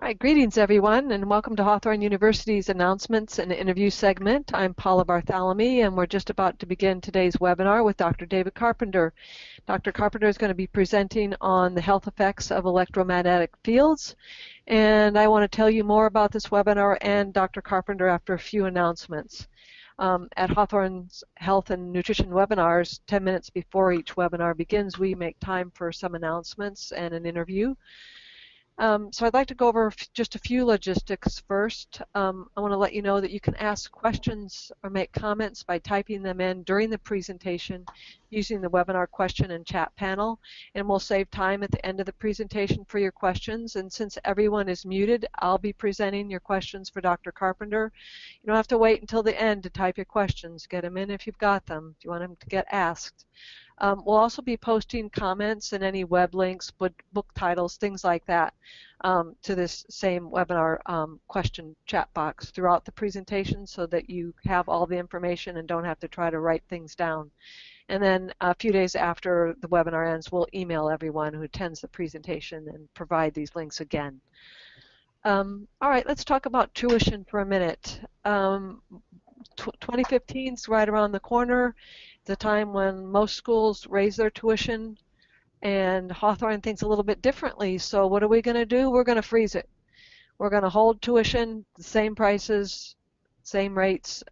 All right, greetings everyone, and welcome to Hawthorne University's announcements and interview segment. I'm Paula Bartholomew, and we're just about to begin today's webinar with Dr. David Carpenter. Dr. Carpenter is going to be presenting on the health effects of electromagnetic fields, and I want to tell you more about this webinar and Dr. Carpenter after a few announcements. At Hawthorne's Health and Nutrition webinars, 10 minutes before each webinar begins, we make time for some announcements and an interview. So I'd like to go over just a few logistics first. I want to let you know that you can ask questions or make comments by typing them in during the presentation using the webinar question and chat panel, and we'll save time at the end of the presentation for your questions. And since everyone is muted, I'll be presenting your questions for Dr. Carpenter. You don't have to wait until the end to type your questions. Get them in if you've got them, if you want them to get asked. We'll also be posting comments and any web links, book titles, things like that to this same webinar question chat box throughout the presentation so that you have all the information and don't have to try to write things down. And then a few days after the webinar ends, we'll email everyone who attends the presentation and provide these links again. All right, let's talk about tuition for a minute. 2015 is right around the corner, the time when most schools raise their tuition, and Hawthorne thinks a little bit differently. So what are we going to do? We're going to freeze it. We're going to hold tuition, the same prices, same rates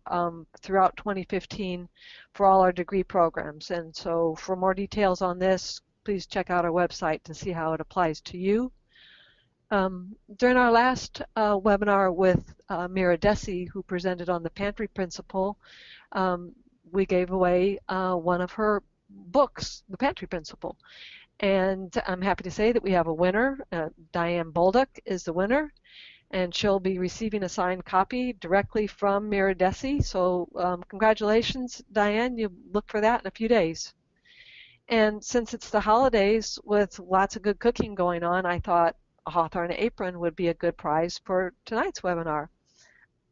throughout 2015 for all our degree programs. And so for more details on this, please check out our website to see how it applies to you. During our last webinar with Mira Desi, who presented on the pantry principle, we gave away one of her books, The Pantry Principle. And I'm happy to say that we have a winner. Diane Bolduc is the winner, and she'll be receiving a signed copy directly from Mira Desi. So congratulations, Diane. You look for that in a few days. And since it's the holidays with lots of good cooking going on, I thought a Hawthorne apron would be a good prize for tonight's webinar.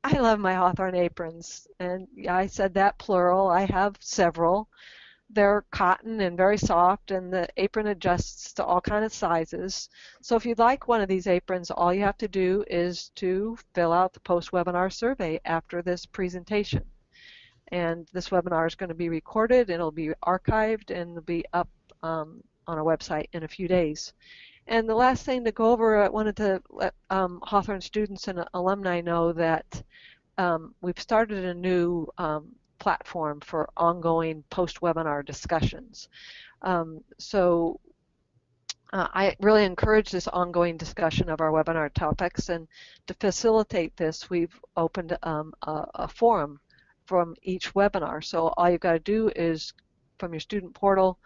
I love my Hawthorne aprons, and I said that plural. I have several. They're cotton and very soft, and the apron adjusts to all kinds of sizes. So if you'd like one of these aprons, all you have to do is to fill out the post-webinar survey after this presentation. And this webinar is going to be recorded, and it'll be archived, and it'll be up on our website in a few days. And the last thing to go over, I wanted to let Hawthorne students and alumni know that we've started a new platform for ongoing post-webinar discussions. I really encourage this ongoing discussion of our webinar topics, and to facilitate this, we've opened a forum from each webinar. So all you've got to do is, from your student portal,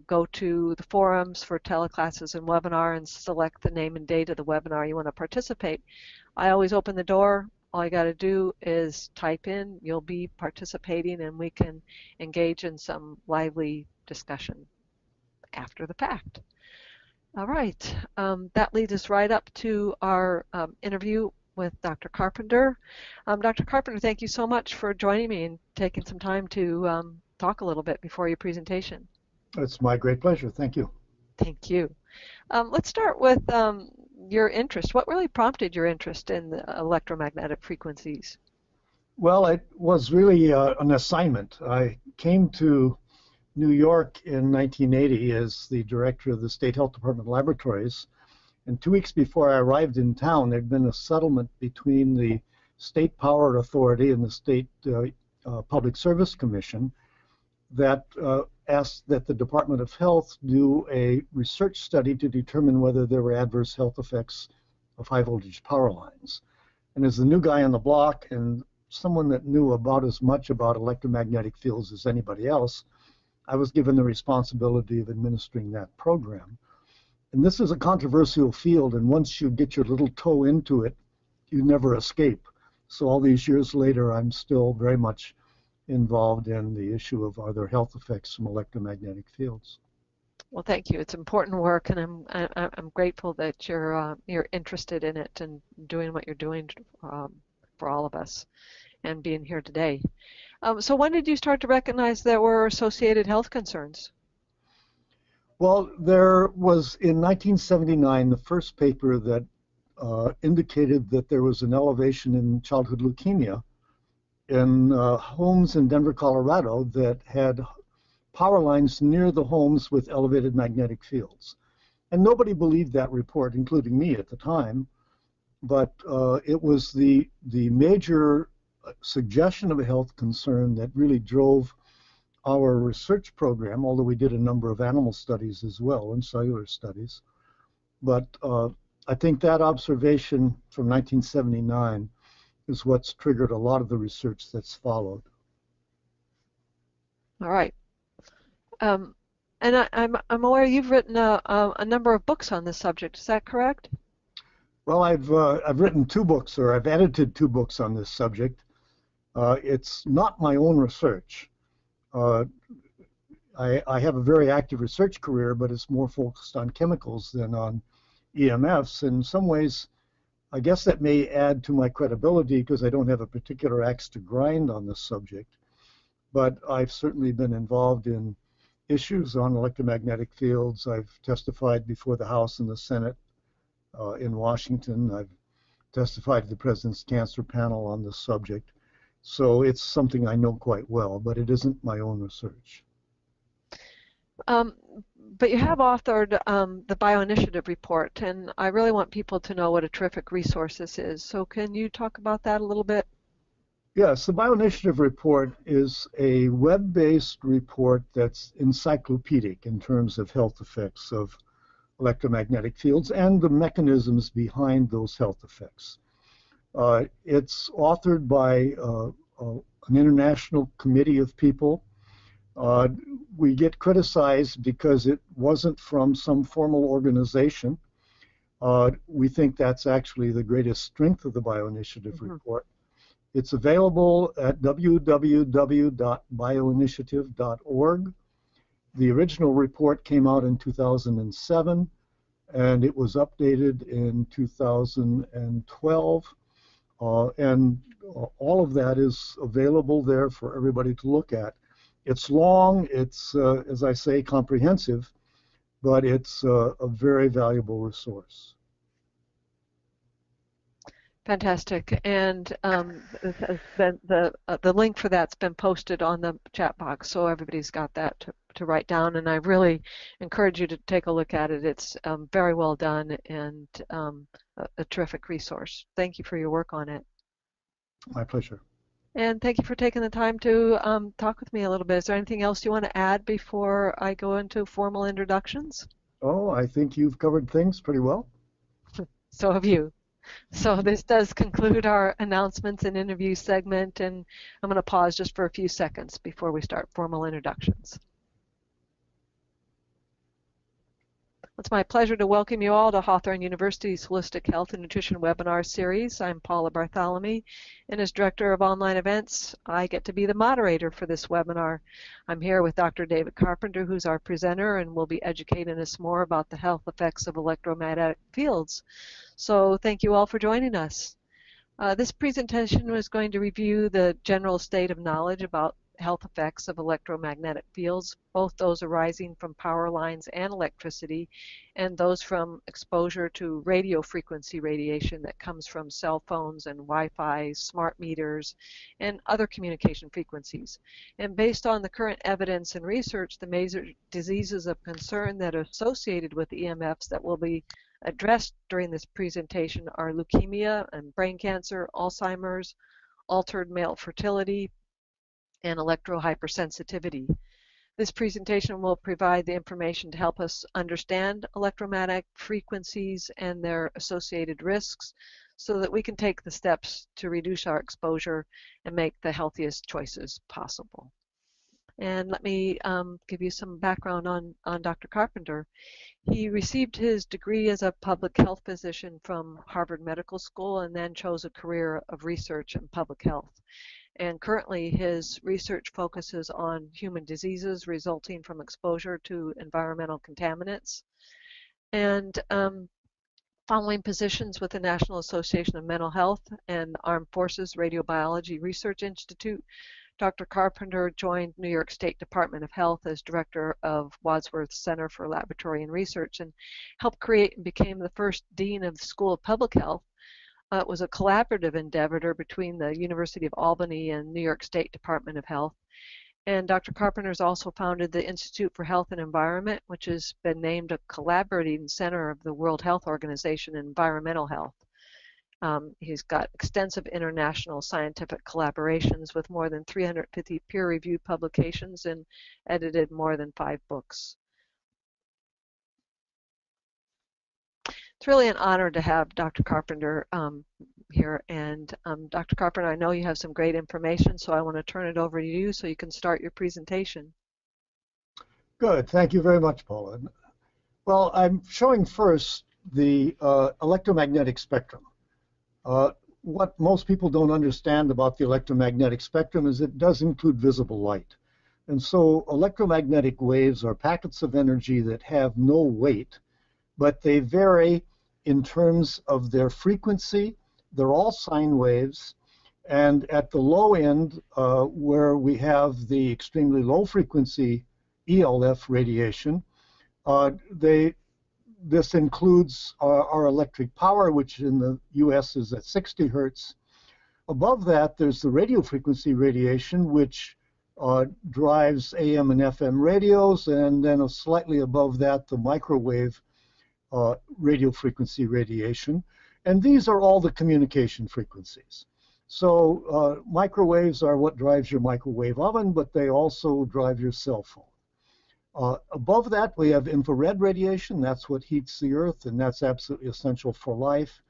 go to the forums for teleclasses and webinar and select the name and date of the webinar you want to participate. I always open the door. All you got to do is type in, you'll be participating, and we can engage in some lively discussion after the fact. All right, that leads us right up to our interview with Dr. Carpenter. Dr. Carpenter, thank you so much for joining me and taking some time to talk a little bit before your presentation. It's my great pleasure. Thank you. Thank you. Let's start with your interest. What really prompted your interest in the electromagnetic frequencies? Well, it was really an assignment. I came to New York in 1980 as the director of the State Health Department Laboratories, and 2 weeks before I arrived in town, there'd been a settlement between the State Power Authority and the State Public Service Commission that asked that the Department of Health do a research study to determine whether there were adverse health effects of high voltage power lines. And as the new guy on the block and someone that knew about as much about electromagnetic fields as anybody else, I was given the responsibility of administering that program. And this is a controversial field, and once you get your little toe into it, you never escape. So all these years later, I'm still very much involved in the issue of are there health effects from electromagnetic fields. Well, thank you. It's important work, and I'm grateful that you're interested in it and doing what you're doing for all of us, and being here today. So when did you start to recognize there were associated health concerns? Well, there was in 1979 the first paper that indicated that there was an elevation in childhood leukemia in homes in Denver, Colorado that had power lines near the homes with elevated magnetic fields. And nobody believed that report, including me at the time, but it was the major suggestion of a health concern that really drove our research program, although we did a number of animal studies as well and cellular studies. But I think that observation from 1979 is what's triggered a lot of the research that's followed. All right. And I'm aware you've written a number of books on this subject. Is that correct? Well, I've written 2 books, or I've edited 2 books on this subject. It's not my own research. I have a very active research career, but it's more focused on chemicals than on EMFs. In some ways, I guess that may add to my credibility because I don't have a particular axe to grind on this subject. But I've certainly been involved in issues on electromagnetic fields. I've testified before the House and the Senate in Washington. I've testified to the President's Cancer Panel on this subject. So it's something I know quite well, but it isn't my own research. But you have authored the Bioinitiative report, and I really want people to know what a terrific resource this is. So can you talk about that a little bit? Yes, the Bioinitiative report is a web-based report that's encyclopedic in terms of health effects of electromagnetic fields and the mechanisms behind those health effects. It's authored by an international committee of people. We get criticized because it wasn't from some formal organization. We think that's actually the greatest strength of the Bioinitiative report. It's available at www.bioinitiative.org. The original report came out in 2007, and it was updated in 2012. And all of that is available there for everybody to look at. It's long, it's, as I say, comprehensive, but it's a very valuable resource. Fantastic. And the link for that's been posted on the chat box, so everybody's got that to write down. And I really encourage you to take a look at it. It's very well done and a terrific resource. Thank you for your work on it. My pleasure. And thank you for taking the time to talk with me a little bit. Is there anything else you want to add before I go into formal introductions? Oh, I think you've covered things pretty well. So have you. So this does conclude our announcements and interview segment, and I'm going to pause just for a few seconds before we start formal introductions. It's my pleasure to welcome you all to Hawthorne University's Holistic Health and Nutrition webinar series. I'm Paula Bartholomew, and as Director of Online Events, I get to be the moderator for this webinar. I'm here with Dr. David Carpenter, who's our presenter, and will be educating us more about the health effects of electromagnetic fields. So thank you all for joining us. This presentation is going to review the general state of knowledge about health effects of electromagnetic fields, both those arising from power lines and electricity, and those from exposure to radio frequency radiation that comes from cell phones and Wi-Fi, smart meters, and other communication frequencies. And based on the current evidence and research, the major diseases of concern that are associated with EMFs that will be addressed during this presentation are leukemia and brain cancer, Alzheimer's, altered male fertility, and electrohypersensitivity. This presentation will provide the information to help us understand electromagnetic frequencies and their associated risks so that we can take the steps to reduce our exposure and make the healthiest choices possible. And let me give you some background on Dr. Carpenter. He received his degree as a public health physician from Harvard Medical School and then chose a career of research in public health. And currently his research focuses on human diseases resulting from exposure to environmental contaminants. And following positions with the National Association of Mental Health and Armed Forces Radiobiology Research Institute, Dr. Carpenter joined New York State Department of Health as director of Wadsworth Center for Laboratory and Research and helped create and became the first dean of the School of Public Health. It was a collaborative endeavor between the University of Albany and New York State Department of Health. And Dr. Carpenter has also founded the Institute for Health and Environment, which has been named a collaborating center of the World Health Organization in environmental health. He's got extensive international scientific collaborations with more than 350 peer-reviewed publications and edited more than 5 books. It's really an honor to have Dr. Carpenter here. And Dr. Carpenter, I know you have some great information, so I want to turn it over to you so you can start your presentation. Good. Thank you very much, Paula. Well, I'm showing first the electromagnetic spectrum. What most people don't understand about the electromagnetic spectrum is it does include visible light. And so electromagnetic waves are packets of energy that have no weight, but they vary in terms of their frequency. They're all sine waves. And at the low end, where we have the extremely low frequency ELF radiation, this includes our electric power, which in the US is at 60 hertz. Above that, there's the radio frequency radiation, which drives AM and FM radios, and then slightly above that, the microwave radio frequency radiation. And these are all the communication frequencies. So microwaves are what drives your microwave oven, but they also drive your cell phone. Above that, we have infrared radiation. That's what heats the Earth, and that's absolutely essential for life.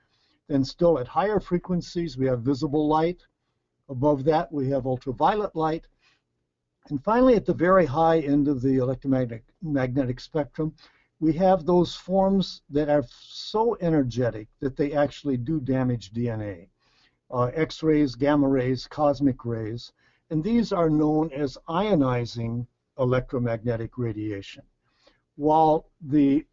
Then still at higher frequencies, we have visible light. Above that, we have ultraviolet light. And finally, at the very high end of the electromagnetic spectrum, we have those forms that are so energetic that they actually do damage DNA. X-rays, gamma rays, cosmic rays, and these are known as ionizing electromagnetic radiation. While the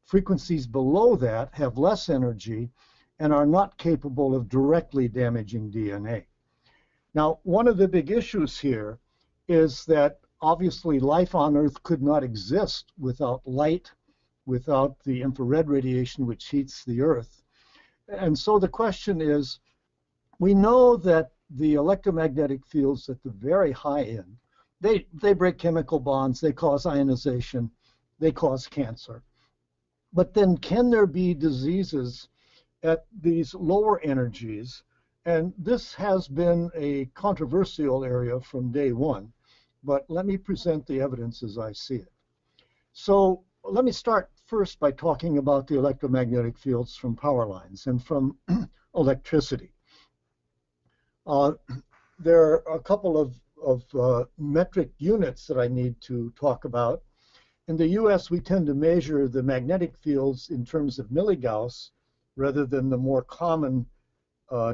frequencies below that have less energy and are not capable of directly damaging DNA. Now, one of the big issues here is that obviously life on Earth could not exist without light, without the infrared radiation which heats the Earth. And so the question is, we know that the electromagnetic fields at the very high end, they break chemical bonds, they cause ionization, they cause cancer. But then can there be diseases at these lower energies? And this has been a controversial area from day one, but let me present the evidence as I see it. So let me start first by talking about the electromagnetic fields from power lines and from electricity. There are a couple of metric units that I need to talk about. In the US, we tend to measure the magnetic fields in terms of milligauss rather than the more common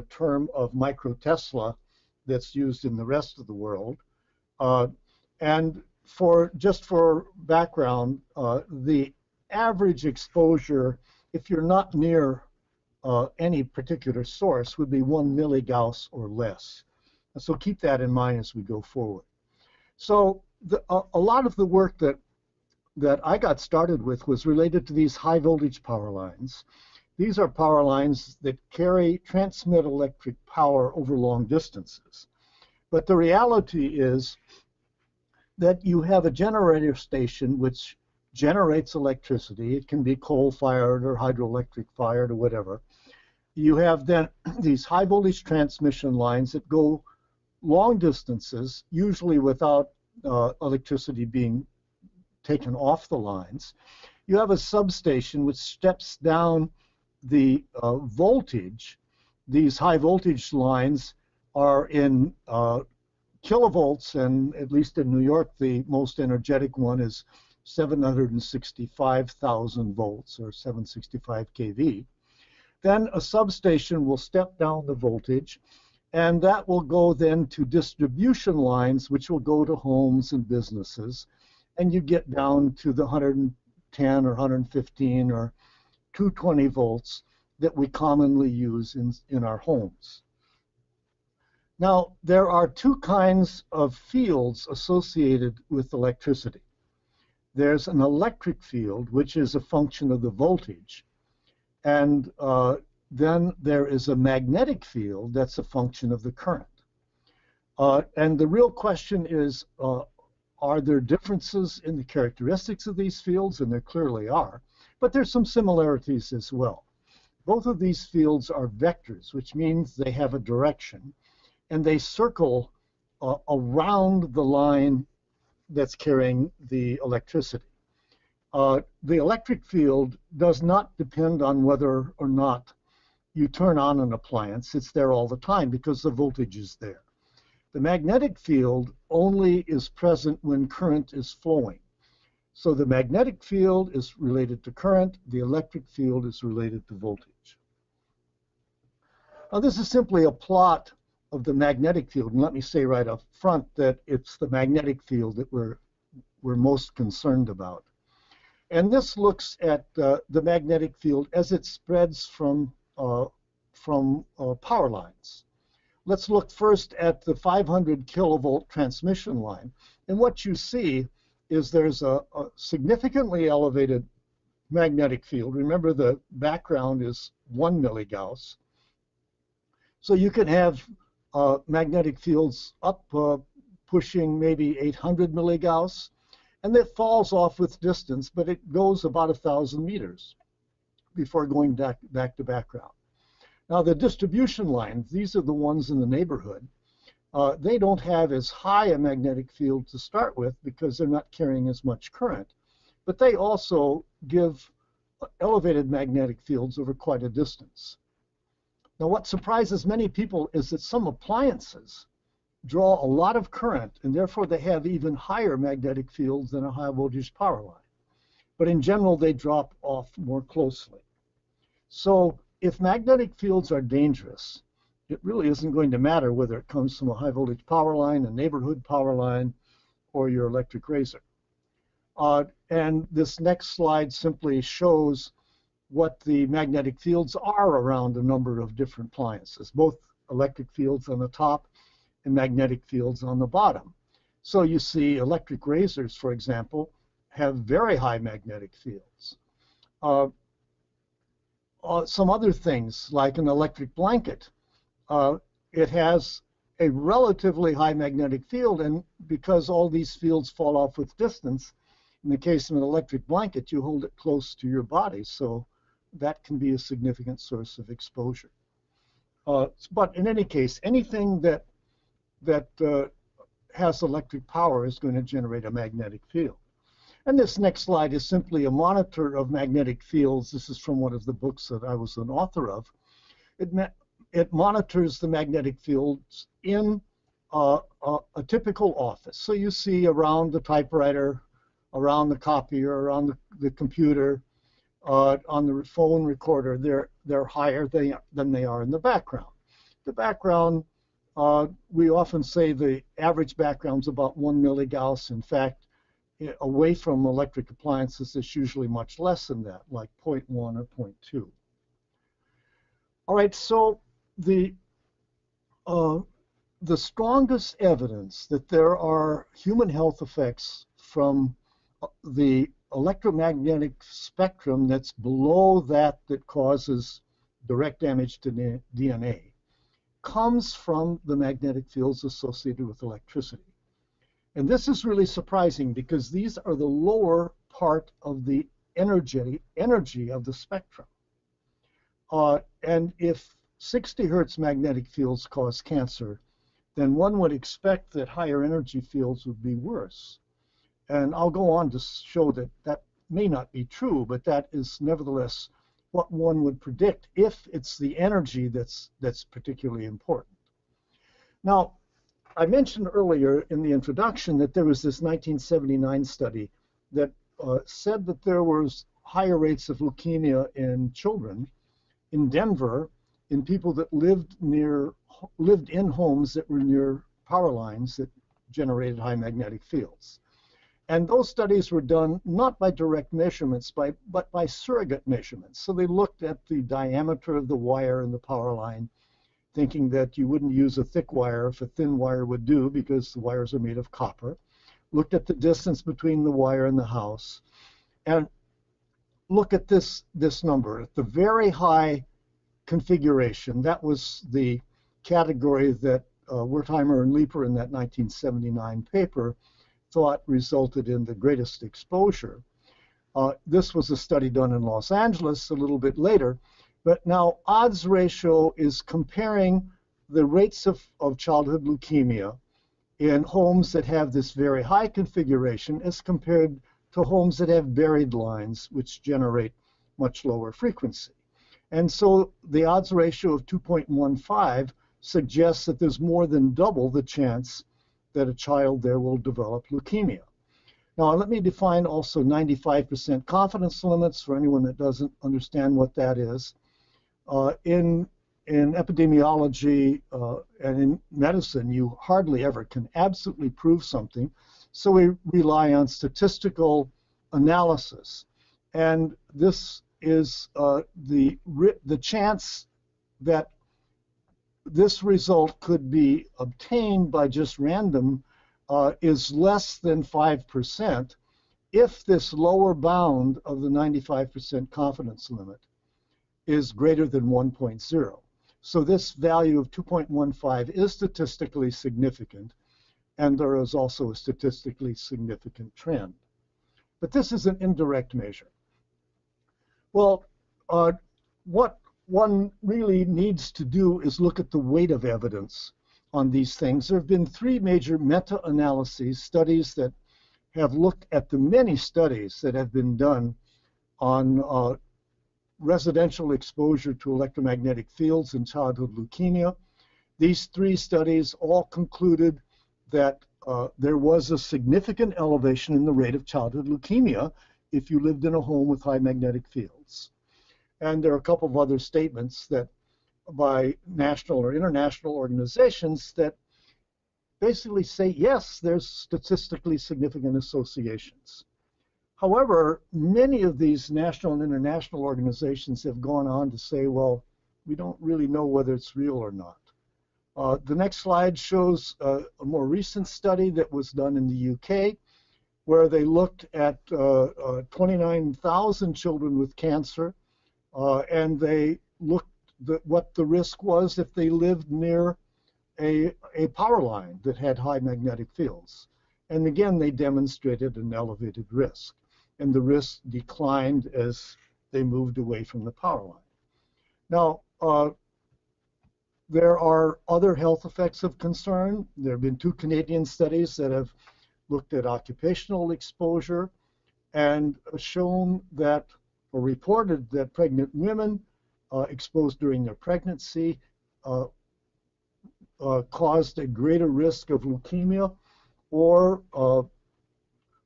term of microtesla that's used in the rest of the world. And just for background, the average exposure, if you're not near any particular source, would be 1 milligauss or less. And so keep that in mind as we go forward. So a lot of the work that I got started with was related to these high voltage power lines. These are power lines that transmit electric power over long distances. But the reality is that you have a generator station which generates electricity. It can be coal-fired or hydroelectric fired or whatever. You have then these high voltage transmission lines that go long distances, usually without electricity being taken off the lines. You have a substation which steps down the voltage. These high voltage lines are in kilovolts, and at least in New York, the most energetic one is 765,000 volts or 765 kV. Then a substation will step down the voltage, and that will go then to distribution lines, which will go to homes and businesses, and you get down to the 110 or 115 or 220 volts that we commonly use in our homes. Now, there are two kinds of fields associated with electricity. There's an electric field, which is a function of the voltage, and then there is a magnetic field that's a function of the current. And the real question is, are there differences in the characteristics of these fields? And there clearly are, but there's some similarities as well. Both of these fields are vectors, which means they have a direction, and they circle around the line that's carrying the electricity. The electric field does not depend on whether or not you turn on an appliance. It's there all the time because the voltage is there. The magnetic field only is present when current is flowing. So the magnetic field is related to current. The electric field is related to voltage. Now, this is simply a plot of the magnetic field. And let me say right up front that it's the magnetic field that we're most concerned about. And this looks at the magnetic field as it spreads from power lines. Let's look first at the 500 kilovolt transmission line. And what you see is there's a significantly elevated magnetic field. Remember, the background is 1 milligauss. So you can have magnetic fields up pushing maybe 800 milligauss, and it falls off with distance, but it goes about 1,000 meters before going back to background. Now, the distribution lines, these are the ones in the neighborhood. They don't have as high a magnetic field to start with because they're not carrying as much current, but they also give elevated magnetic fields over quite a distance. Now, what surprises many people is that some appliances draw a lot of current, and therefore they have even higher magnetic fields than a high voltage power line. But in general, they drop off more closely. So if magnetic fields are dangerous, it really isn't going to matter whether it comes from a high voltage power line, a neighborhood power line, or your electric razor. And this next slide simply shows what the magnetic fields are around a number of different appliances, both electric fields on the top and magnetic fields on the bottom. So you see electric razors, for example, have very high magnetic fields. Some other things, like an electric blanket, it has a relatively high magnetic field, and because all these fields fall off with distance, in the case of an electric blanket, you hold it close to your body, so that can be a significant source of exposure. But in any case, anything that has electric power is going to generate a magnetic field. And this next slide is simply a monitor of magnetic fields. This is from one of the books that I was an author of. It monitors the magnetic fields in a typical office. So you see around the typewriter, around the copier, around the computer, on the phone recorder, they're higher than they are in the background. The background, we often say the average background is about 1 milligauss. In fact, away from electric appliances, it's usually much less than that, like 0.1 or 0.2. All right, so the strongest evidence that there are human health effects from the electromagnetic spectrum that's below that causes direct damage to DNA comes from the magnetic fields associated with electricity. And this is really surprising because these are the lower part of the energy of the spectrum. And if 60 hertz magnetic fields cause cancer, then one would expect that higher energy fields would be worse. And I'll go on to show that that may not be true, but that is nevertheless what one would predict if it's the energy that's particularly important. Now, I mentioned earlier in the introduction that there was this 1979 study that said that there was higher rates of leukemia in children in Denver in people that lived in homes that were near power lines that generated high magnetic fields. And those studies were done not by direct measurements, but by surrogate measurements. So they looked at the diameter of the wire in the power line. thinking that you wouldn't use a thick wire if a thin wire would do because the wires are made of copper. Looked at the distance between the wire and the house. And look at this number. At the very high configuration, that was the category that Wertheimer and Leeper in that 1979 paper thought resulted in the greatest exposure. This was a study done in Los Angeles a little bit later, but now odds ratio is comparing the rates of childhood leukemia in homes that have this very high configuration as compared to homes that have buried lines, which generate much lower frequency. And so the odds ratio of 2.15 suggests that there's more than double the chance that a child there will develop leukemia. Now, let me define also 95% confidence limits for anyone that doesn't understand what that is. In epidemiology and in medicine, you hardly ever can absolutely prove something, so we rely on statistical analysis. And this is the chance that this result could be obtained by just random is less than 5% if this lower bound of the 95% confidence limit is greater than 1.0. So this value of 2.15 is statistically significant, and there is also a statistically significant trend. But this is an indirect measure. Well, what one really needs to do is look at the weight of evidence on these things. There have been three major meta-analyses, studies that have looked at the many studies that have been done on residential exposure to electromagnetic fields in childhood leukemia. These three studies all concluded that there was a significant elevation in the rate of childhood leukemia if you lived in a home with high magnetic fields. And there are a couple of other statements that by national or international organizations that basically say, yes, there's statistically significant associations. However, many of these national and international organizations have gone on to say, well, we don't really know whether it's real or not. The next slide shows a more recent study that was done in the UK, where they looked at 29,000 children with cancer, and they looked at what the risk was if they lived near a power line that had high magnetic fields. And again, they demonstrated an elevated risk, and the risk declined as they moved away from the power line. Now, there are other health effects of concern. There have been two Canadian studies that have looked at occupational exposure and shown that, or reported that pregnant women exposed during their pregnancy caused a greater risk of leukemia or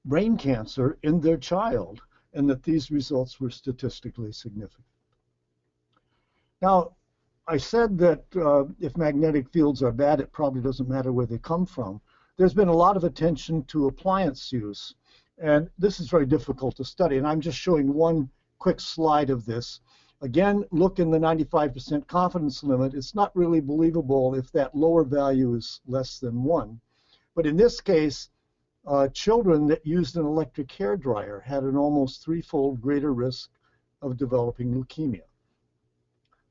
brain cancer in their child, and that these results were statistically significant. Now, I said that if magnetic fields are bad, it probably doesn't matter where they come from. There's been a lot of attention to appliance use, and this is very difficult to study, and I'm just showing one quick slide of this. Again, look in the 95% confidence limit. It's not really believable if that lower value is less than 1. But in this case, children that used an electric hair dryer had an almost threefold greater risk of developing leukemia.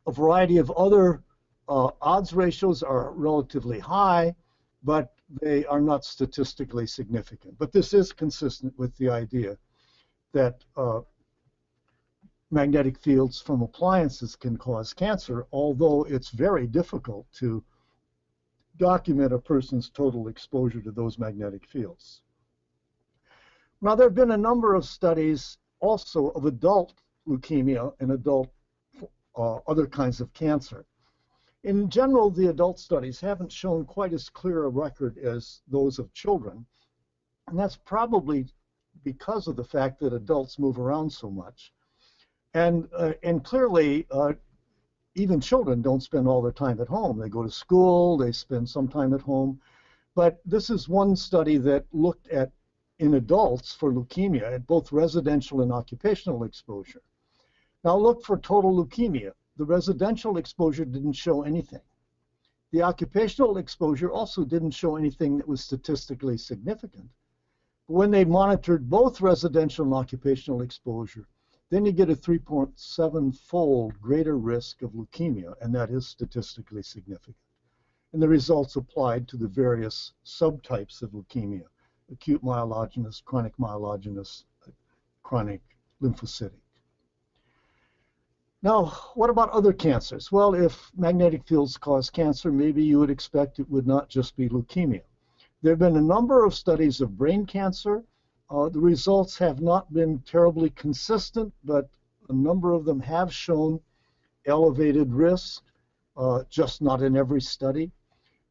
A variety of other odds ratios are relatively high, but they are not statistically significant. But this is consistent with the idea that magnetic fields from appliances can cause cancer, although it's very difficult to document a person's total exposure to those magnetic fields. Now, there have been a number of studies also of adult leukemia and adult other kinds of cancer. In general, the adult studies haven't shown quite as clear a record as those of children, and that's probably because of the fact that adults move around so much. And clearly, even children don't spend all their time at home. They go to school, they spend some time at home. But this is one study that looked at, in adults for leukemia, at both residential and occupational exposure. Now look for total leukemia. The residential exposure didn't show anything. The occupational exposure also didn't show anything that was statistically significant. But when they monitored both residential and occupational exposure, then you get a 3.7-fold greater risk of leukemia, and that is statistically significant. And the results applied to the various subtypes of leukemia: acute myelogenous, chronic myelogenous, chronic lymphocytic. Now, what about other cancers? Well, if magnetic fields cause cancer, maybe you would expect it would not just be leukemia. There have been a number of studies of brain cancer. The results have not been terribly consistent, but a number of them have shown elevated risk, just not in every study.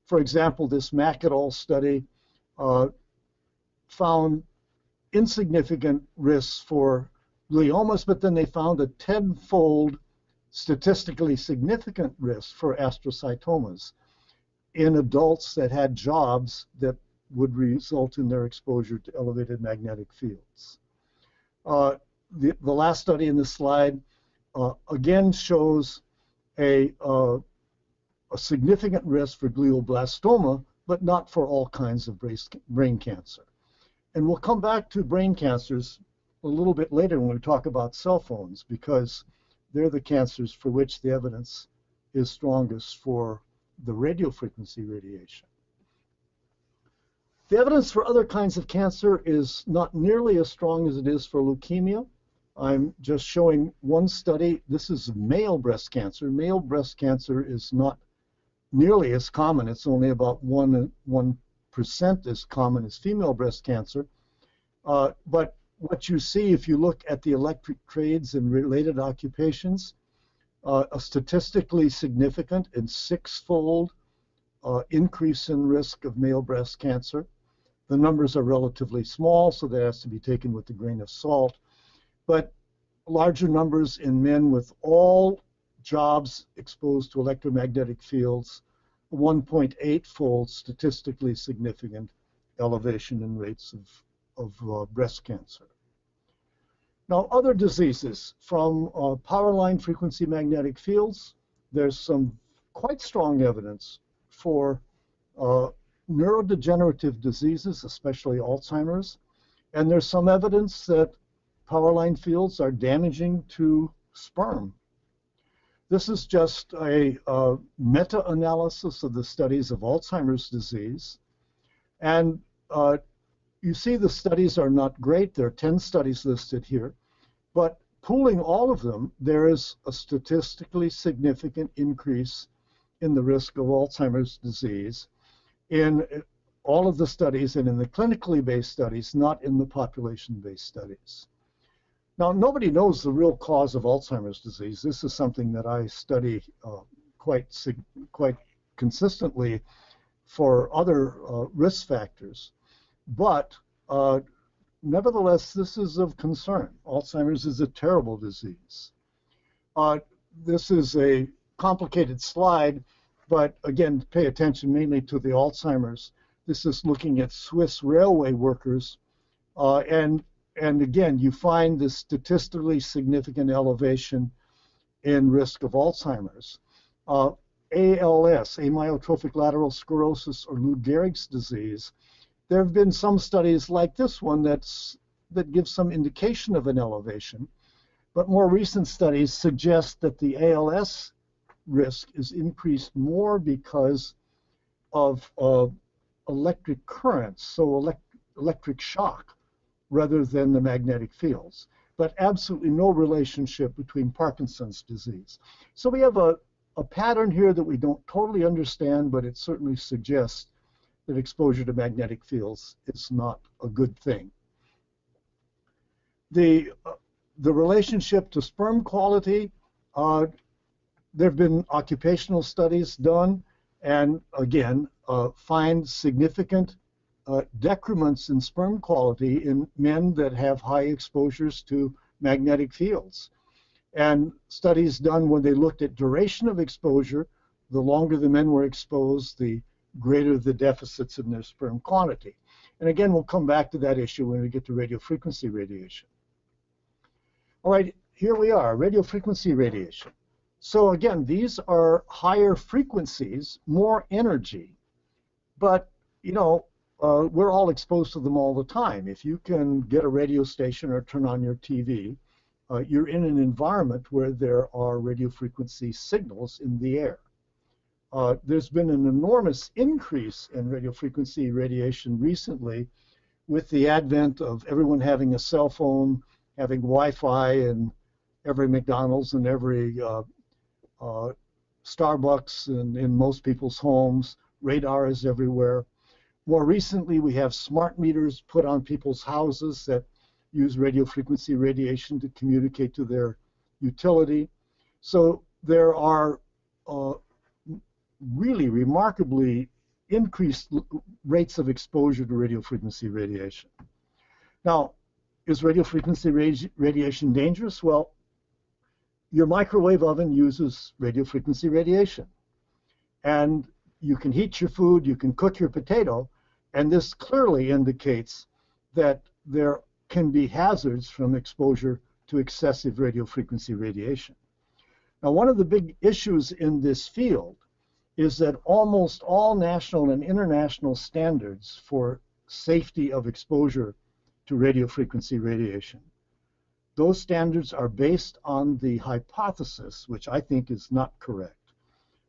For example, this Mack et al. Study found insignificant risks for gliomas, but then they found a 10-fold statistically significant risk for astrocytomas in adults that had jobs that would result in their exposure to elevated magnetic fields. The last study in this slide again shows a significant risk for glioblastoma, but not for all kinds of brain cancer. And we'll come back to brain cancers a little bit later when we talk about cell phones, because they're the cancers for which the evidence is strongest for the radiofrequency radiation. The evidence for other kinds of cancer is not nearly as strong as it is for leukemia. I'm just showing one study. This is male breast cancer. Male breast cancer is not nearly as common. It's only about 1% as common as female breast cancer. But what you see if you look at the electric trades and related occupations, a statistically significant and 6-fold increase in risk of male breast cancer. The numbers are relatively small, so that has to be taken with a grain of salt. But larger numbers in men with all jobs exposed to electromagnetic fields, 1.8-fold statistically significant elevation in rates of breast cancer. Now, other diseases from power line frequency magnetic fields, there's some quite strong evidence for neurodegenerative diseases, especially Alzheimer's. And there's some evidence that power line fields are damaging to sperm. This is just a meta-analysis of the studies of Alzheimer's disease. And you see the studies are not great. There are 10 studies listed here. But pooling all of them, there is a statistically significant increase in the risk of Alzheimer's disease in all of the studies and in the clinically based studies, not in the population-based studies. Now, nobody knows the real cause of Alzheimer's disease. This is something that I study quite consistently for other risk factors. But nevertheless, this is of concern. Alzheimer's is a terrible disease. This is a complicated slide, but again, pay attention mainly to the Alzheimer's. This is looking at Swiss railway workers, and again, you find this statistically significant elevation in risk of Alzheimer's. ALS, amyotrophic lateral sclerosis, or Lou Gehrig's disease, there have been some studies like this one that give some indication of an elevation, but more recent studies suggest that the ALS risk is increased more because of electric currents, so electric shock, rather than the magnetic fields, but absolutely no relationship between Parkinson's disease. So we have a pattern here that we don't totally understand, but it certainly suggests that exposure to magnetic fields is not a good thing. The relationship to sperm quality, there have been occupational studies done, and again, find significant decrements in sperm quality in men that have high exposures to magnetic fields. And studies done when they looked at duration of exposure, the longer the men were exposed, the greater the deficits in their sperm quantity. And again, we'll come back to that issue when we get to radiofrequency radiation. All right, here we are, radiofrequency radiation. So again, these are higher frequencies, more energy, but you know, we're all exposed to them all the time. If you can get a radio station or turn on your TV, you're in an environment where there are radio frequency signals in the air. There's been an enormous increase in radio frequency radiation recently with the advent of everyone having a cell phone, having Wi-Fi in every McDonald's and every Starbucks and in most people's homes. Radar is everywhere. More recently, we have smart meters put on people's houses that use radio frequency radiation to communicate to their utility. So there are really remarkably increased rates of exposure to radio frequency radiation. Now, is radio frequency radiation dangerous? Well, your microwave oven uses radio frequency radiation. And you can heat your food, you can cook your potato, and this clearly indicates that there can be hazards from exposure to excessive radio frequency radiation. Now, one of the big issues in this field is that almost all national and international standards for safety of exposure to radio frequency radiation, those standards are based on the hypothesis, which I think is not correct,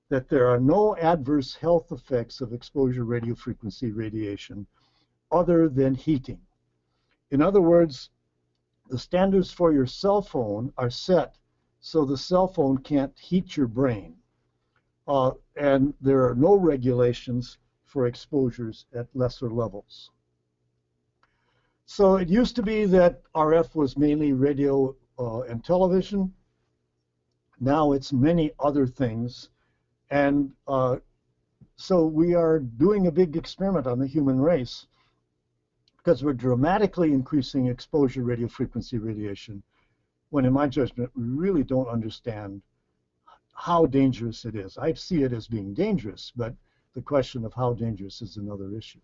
that there are no adverse health effects of exposure to radio frequency radiation other than heating. In other words, the standards for your cell phone are set so the cell phone can't heat your brain. And there are no regulations for exposures at lesser levels. So it used to be that RF was mainly radio and television. Now it's many other things. And so we are doing a big experiment on the human race because we're dramatically increasing exposure to radio frequency radiation, when in my judgment, we really don't understand how dangerous it is. I see it as being dangerous, but the question of how dangerous is another issue.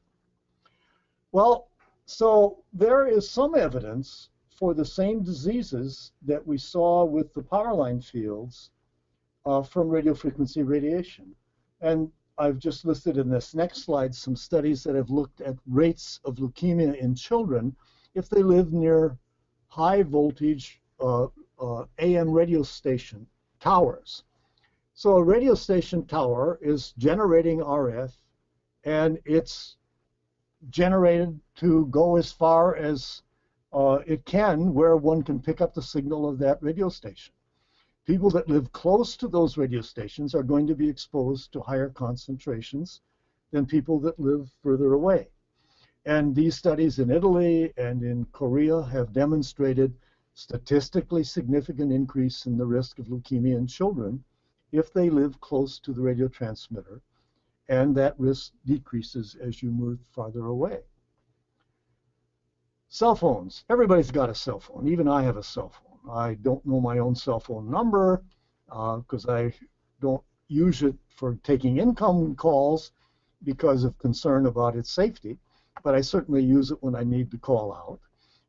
Well, so there is some evidence for the same diseases that we saw with the power line fields from radio frequency radiation. And I've just listed in this next slide some studies that have looked at rates of leukemia in children if they live near high voltage AM radio station towers. So a radio station tower is generating RF, and it's generated to go as far as it can where one can pick up the signal of that radio station. People that live close to those radio stations are going to be exposed to higher concentrations than people that live further away. And these studies in Italy and in Korea have demonstrated statistically significant increase in the risk of leukemia in children if they live close to the radio transmitter, and that risk decreases as you move farther away. Cell phones. Everybody's got a cell phone. Even I have a cell phone. I don't know my own cell phone number because I don't use it for taking incoming calls because of concern about its safety, but I certainly use it when I need to call out.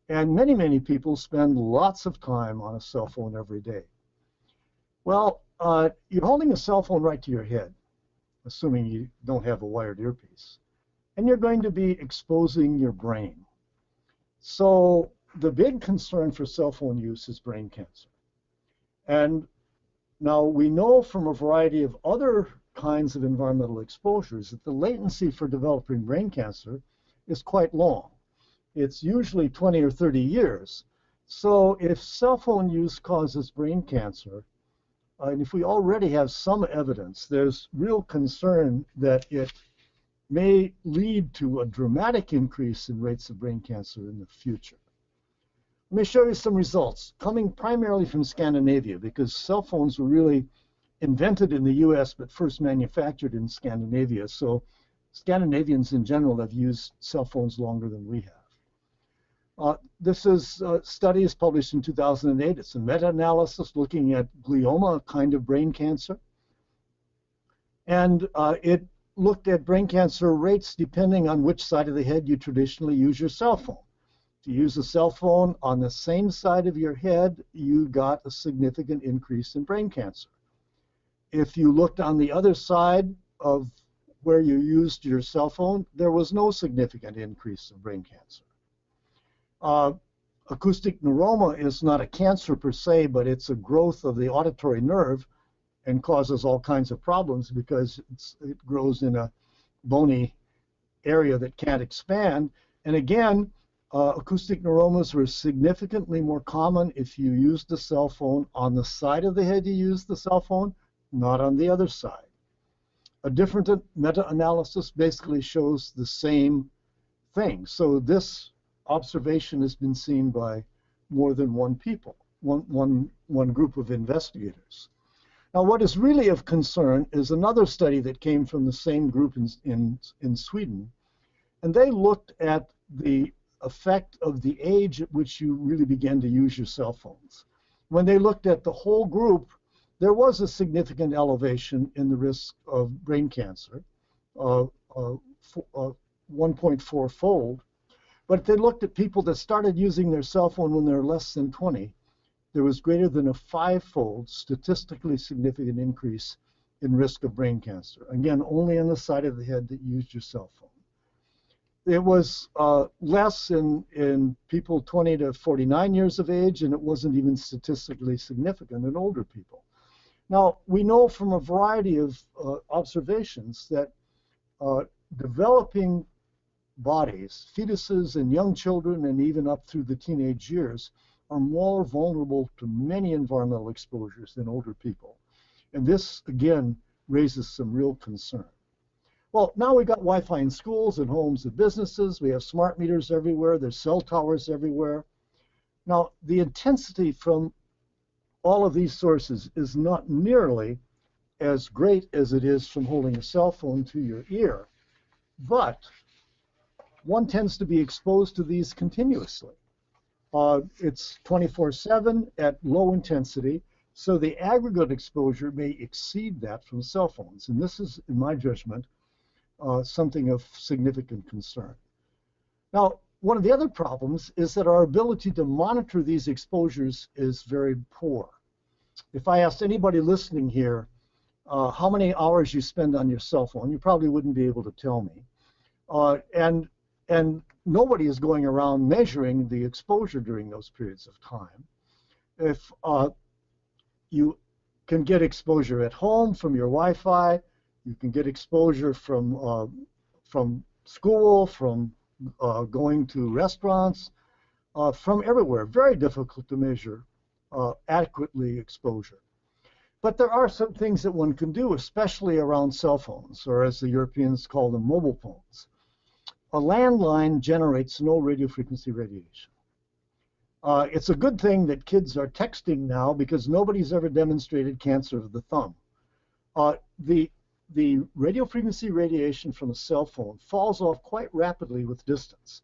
And many, many people spend lots of time on a cell phone every day. Well, you're holding a cell phone right to your head, assuming you don't have a wired earpiece, and you're going to be exposing your brain. So the big concern for cell phone use is brain cancer. And now we know from a variety of other kinds of environmental exposures that the latency for developing brain cancer is quite long. It's usually 20 or 30 years. So if cell phone use causes brain cancer, and if we already have some evidence, there's real concern that it may lead to a dramatic increase in rates of brain cancer in the future. Let me show you some results coming primarily from Scandinavia, because cell phones were really invented in the US but first manufactured in Scandinavia. So Scandinavians in general have used cell phones longer than we have. This is studies published in 2008. It's a meta-analysis looking at glioma, a kind of brain cancer. And it looked at brain cancer rates depending on which side of the head you traditionally use your cell phone. If you use a cell phone on the same side of your head, you got a significant increase in brain cancer. If you looked on the other side of where you used your cell phone, there was no significant increase in brain cancer. Uh, Acoustic neuroma is not a cancer per se, but it's a growth of the auditory nerve and causes all kinds of problems because it grows in a bony area that can't expand. And again, acoustic neuromas were significantly more common if you used the cell phone on the side of the head you used the cell phone, not on the other side. A different meta-analysis basically shows the same thing. So this observation has been seen by more than one group of investigators. Now, what is really of concern is another study that came from the same group in Sweden, and they looked at the effect of the age at which you really began to use your cell phones. When they looked at the whole group, there was a significant elevation in the risk of brain cancer, 1.4-fold. But if they looked at people that started using their cell phone when they were less than 20, there was greater than a 5-fold statistically significant increase in risk of brain cancer. Again, only on the side of the head that used your cell phone. It was less in people 20 to 49 years of age, and it wasn't even statistically significant in older people. Now, we know from a variety of observations that developing bodies, fetuses and young children, and even up through the teenage years, are more vulnerable to many environmental exposures than older people. And this, again, raises some real concern. Well, now we've got Wi-Fi in schools and homes and businesses. We have smart meters everywhere. There's cell towers everywhere. Now, the intensity from all of these sources is not nearly as great as it is from holding a cell phone to your ear, but one tends to be exposed to these continuously. It's 24/7 at low intensity, so the aggregate exposure may exceed that from cell phones. And this is, in my judgment, something of significant concern. Now, one of the other problems is that our ability to monitor these exposures is very poor. If I asked anybody listening here how many hours you spend on your cell phone, you probably wouldn't be able to tell me. And nobody is going around measuring the exposure during those periods of time. If you can get exposure at home from your Wi-Fi, you can get exposure from school, from going to restaurants, from everywhere. Very difficult to measure adequately exposure. But there are some things that one can do, especially around cell phones, or as the Europeans call them, mobile phones. A landline generates no radiofrequency radiation. It's a good thing that kids are texting now because nobody's ever demonstrated cancer of the thumb. The radiofrequency radiation from a cell phone falls off quite rapidly with distance.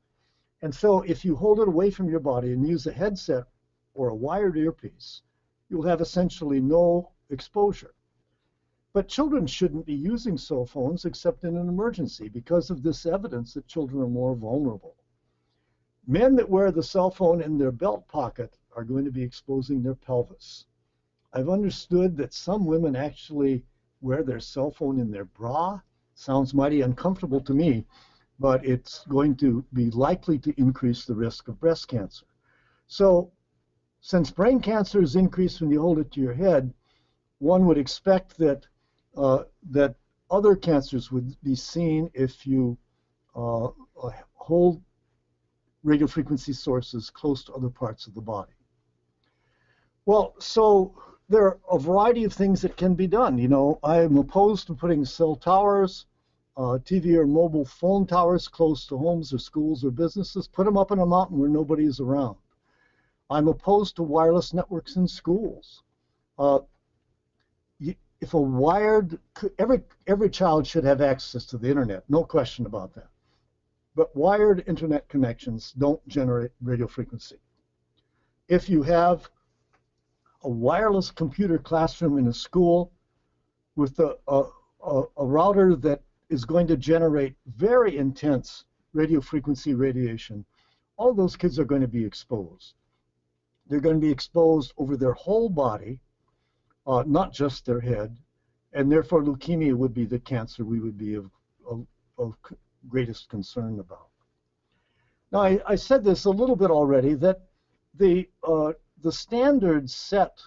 And so if you hold it away from your body and use a headset or a wired earpiece, you'll have essentially no exposure. But children shouldn't be using cell phones except in an emergency because of this evidence that children are more vulnerable. Men that wear the cell phone in their belt pocket are going to be exposing their pelvis. I've understood that some women actually wear their cell phone in their bra. Sounds mighty uncomfortable to me, but it's going to be likely to increase the risk of breast cancer. So since brain cancer is increased when you hold it to your head, one would expect that that other cancers would be seen if you hold radiofrequency sources close to other parts of the body. Well, so there are a variety of things that can be done. You know, I am opposed to putting cell towers, TV or mobile phone towers close to homes or schools or businesses. Put them up in a mountain where nobody is around. I'm opposed to wireless networks in schools. If a wired, every child should have access to the internet, no question about that. But wired internet connections don't generate radio frequency. If you have a wireless computer classroom in a school with a router that is going to generate very intense radio frequency radiation, all those kids are going to be exposed. They're going to be exposed over their whole body, not just their head. and therefore leukemia would be the cancer we would be of greatest concern about. Now, I said this a little bit already, that the standards set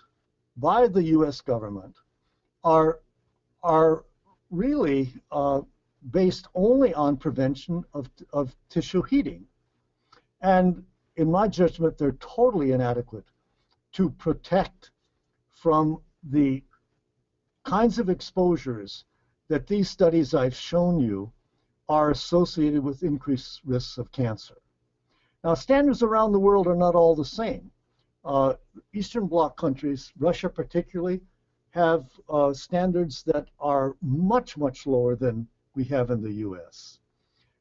by the U.S. government are really based only on prevention of tissue heating. And in my judgment, they're totally inadequate to protect from the kinds of exposures that these studies I've shown you are associated with increased risks of cancer. Now, standards around the world are not all the same. Eastern Bloc countries, Russia particularly, have standards that are much, much lower than we have in the U.S.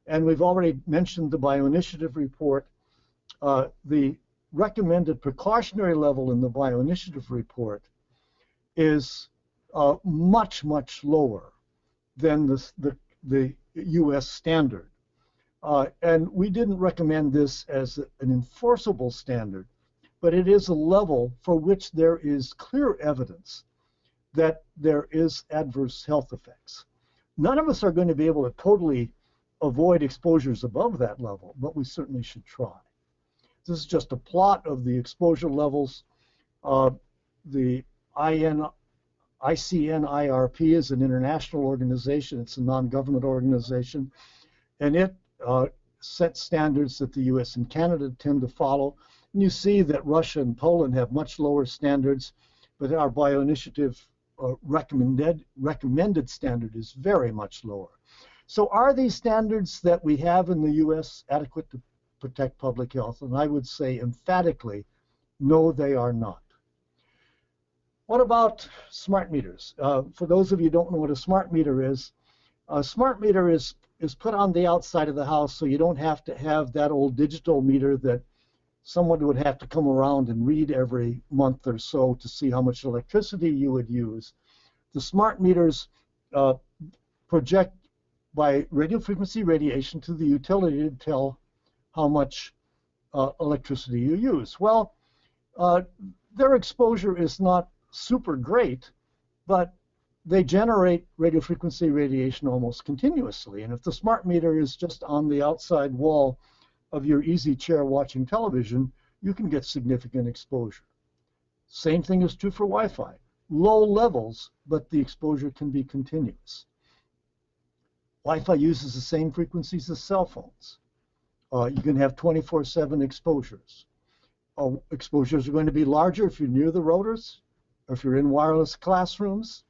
And we've already mentioned the Bioinitiative report. The recommended precautionary level in the Bioinitiative report is much, much lower than the U.S. standard. And we didn't recommend this as an enforceable standard, but it is a level for which there is clear evidence that there is adverse health effects. None of us are going to be able to totally avoid exposures above that level, but we certainly should try. This is just a plot of the exposure levels. The ICNIRP is an international organization. It's a non-government organization, and it sets standards that the US and Canada tend to follow. And you see that Russia and Poland have much lower standards, but our Bioinitiative recommended standard is very much lower. So are these standards that we have in the US adequate to protect public health? And I would say emphatically, no, they are not. What about smart meters? For those of you who don't know what a smart meter is, a smart meter is put on the outside of the house, so you don't have to have that old digital meter that someone would have to come around and read every month or so to see how much electricity you would use. The smart meters project by radio frequency radiation to the utility to tell how much electricity you use. Well, their exposure is not super great, but they generate radio frequency radiation almost continuously. And if the smart meter is just on the outside wall of your easy chair watching television, you can get significant exposure. Same thing is true for Wi-Fi. Low levels, but the exposure can be continuous. Wi-Fi uses the same frequencies as cell phones. You can have 24/7 exposures. Exposures are going to be larger if you're near the routers, or if you're in wireless classrooms.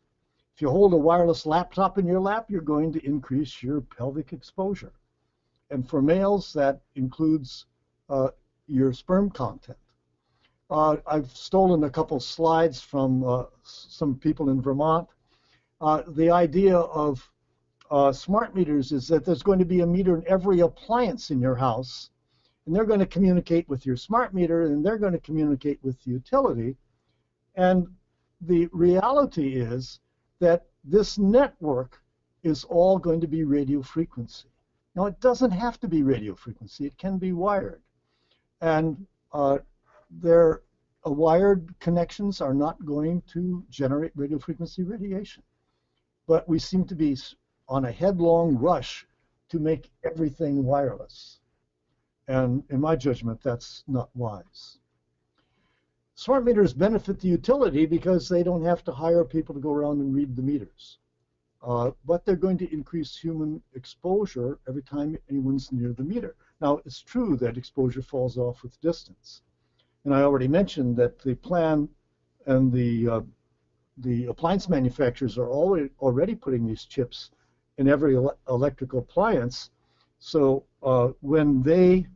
If you hold a wireless laptop in your lap, you're going to increase your pelvic exposure. And for males, that includes your sperm content. I've stolen a couple slides from some people in Vermont. The idea of smart meters is that there's going to be a meter in every appliance in your house, and they're going to communicate with your smart meter, and they're going to communicate with the utility. And the reality is that this network is all going to be radio frequency. Now, it doesn't have to be radio frequency. It can be wired. And wired connections are not going to generate radio frequency radiation. But we seem to be on a headlong rush to make everything wireless. And in my judgment, that's not wise. Smart meters benefit the utility because they don't have to hire people to go around and read the meters. But they're going to increase human exposure every time anyone's near the meter. Now, it's true that exposure falls off with distance. And I already mentioned that the plan and the appliance manufacturers are already putting these chips in every electrical appliance. So when they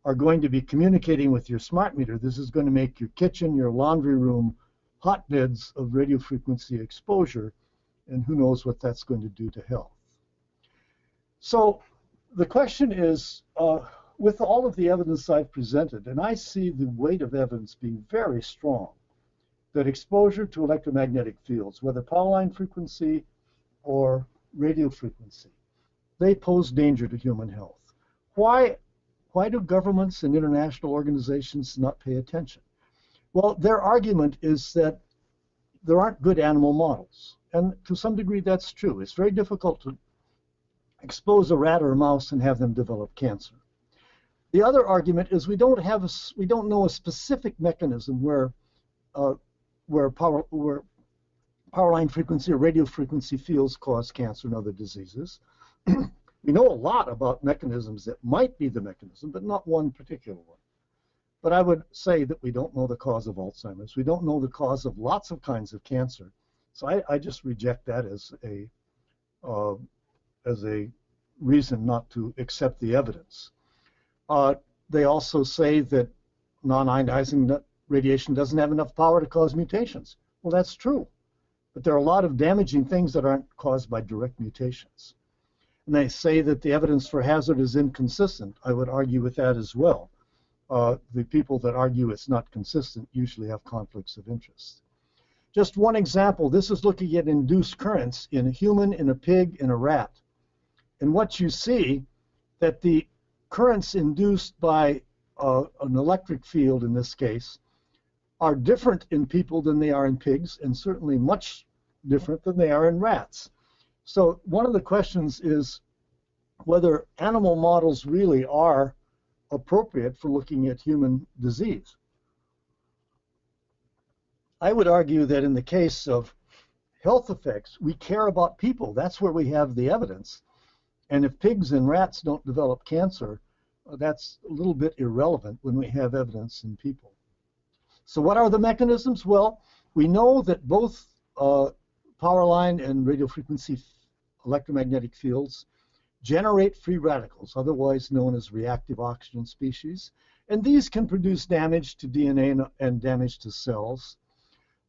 are going to be communicating with your smart meter, this is going to make your kitchen, your laundry room, hotbeds of radio frequency exposure. And who knows what that's going to do to health. So the question is, with all of the evidence I've presented, and I see the weight of evidence being very strong, that exposure to electromagnetic fields, whether power line frequency or radio frequency, they pose danger to human health. Why do governments and international organizations not pay attention? Well, their argument is that there aren't good animal models. And to some degree, that's true. It's very difficult to expose a rat or a mouse and have them develop cancer. The other argument is we don't know a specific mechanism where power line frequency or radio frequency fields cause cancer and other diseases. We know a lot about mechanisms that might be the mechanism, but not one particular one. But I would say that we don't know the cause of Alzheimer's. We don't know the cause of lots of kinds of cancer. So I just reject that as a reason not to accept the evidence. They also say that non-ionizing radiation doesn't have enough power to cause mutations. Well, that's true. But there are a lot of damaging things that aren't caused by direct mutations. And they say that the evidence for hazard is inconsistent. I would argue with that as well. The people that argue it's not consistent usually have conflicts of interest. Just one example, this is looking at induced currents in a human, in a pig, in a rat. And what you see, that the currents induced by an electric field in this case are different in people than they are in pigs, and certainly much different than they are in rats. So one of the questions is whether animal models really are appropriate for looking at human disease. I would argue that in the case of health effects, we care about people. That's where we have the evidence. And if pigs and rats don't develop cancer, that's a little bit irrelevant when we have evidence in people. So what are the mechanisms? Well, we know that both power line and radio frequency electromagnetic fields generate free radicals, otherwise known as reactive oxygen species. And these can produce damage to DNA and damage to cells.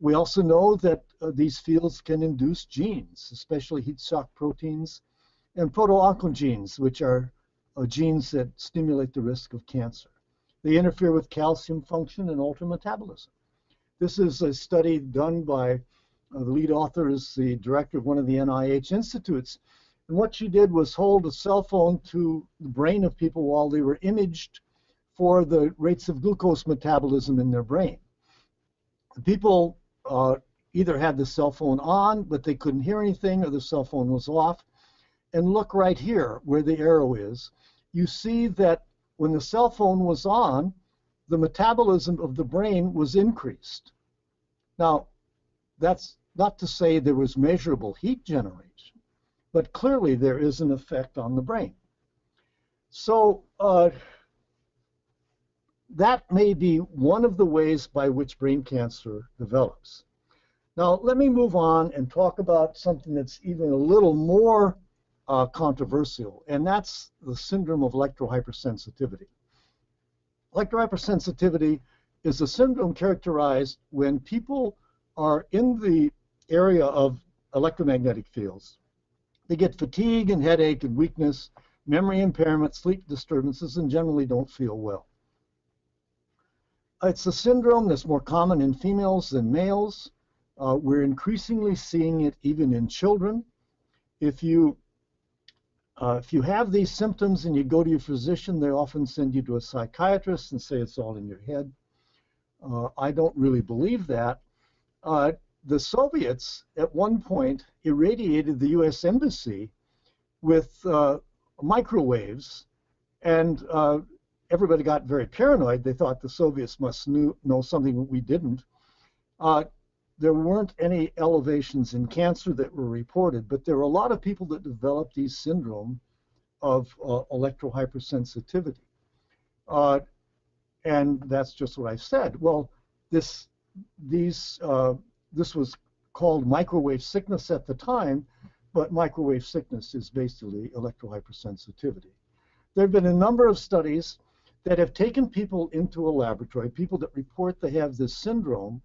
We also know that these fields can induce genes, especially heat shock proteins and proto-oncogenes, which are genes that stimulate the risk of cancer. They interfere with calcium function and alter metabolism. This is a study done by the lead author is the director of one of the NIH institutes. And what she did was hold a cell phone to the brain of people while they were imaged for the rates of glucose metabolism in their brain. The people either had the cell phone on, but they couldn't hear anything, or the cell phone was off. And look right here where the arrow is. You see that when the cell phone was on, the metabolism of the brain was increased. Now, that's not to say there was measurable heat generation, but clearly there is an effect on the brain. So that may be one of the ways by which brain cancer develops. Now, let me move on and talk about something that's even a little more controversial, and that's the syndrome of electrohypersensitivity. Electrohypersensitivity is a syndrome characterized when people are in the area of electromagnetic fields. They get fatigue and headache and weakness, memory impairment, sleep disturbances, and generally don't feel well. It's a syndrome that's more common in females than males. We're increasingly seeing it even in children. If you have these symptoms and you go to your physician, they often send you to a psychiatrist and say it's all in your head. I don't really believe that. The Soviets at one point irradiated the US embassy with microwaves, and everybody got very paranoid. They thought the Soviets must know something that we didn't. There weren't any elevations in cancer that were reported, but there were a lot of people that developed these syndrome of electrohypersensitivity. And that's just what I said. Well, this was called microwave sickness at the time, but microwave sickness is basically electrohypersensitivity. There have been a number of studies that have taken people into a laboratory, people that report they have this syndrome,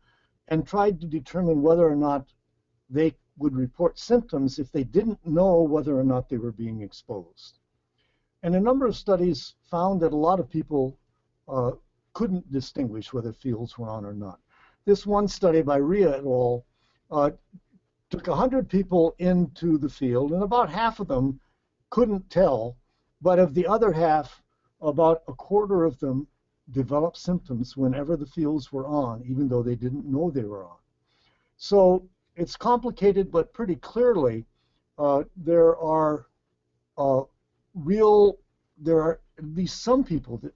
and tried to determine whether or not they would report symptoms if they didn't know whether or not they were being exposed. And a number of studies found that a lot of people couldn't distinguish whether fields were on or not. This one study by Rhea et al. Took 100 people into the field, and about half of them couldn't tell, but of the other half, about a quarter of them developed symptoms whenever the fields were on, even though they didn't know they were on. So it's complicated, but pretty clearly there are uh, there are at least some people that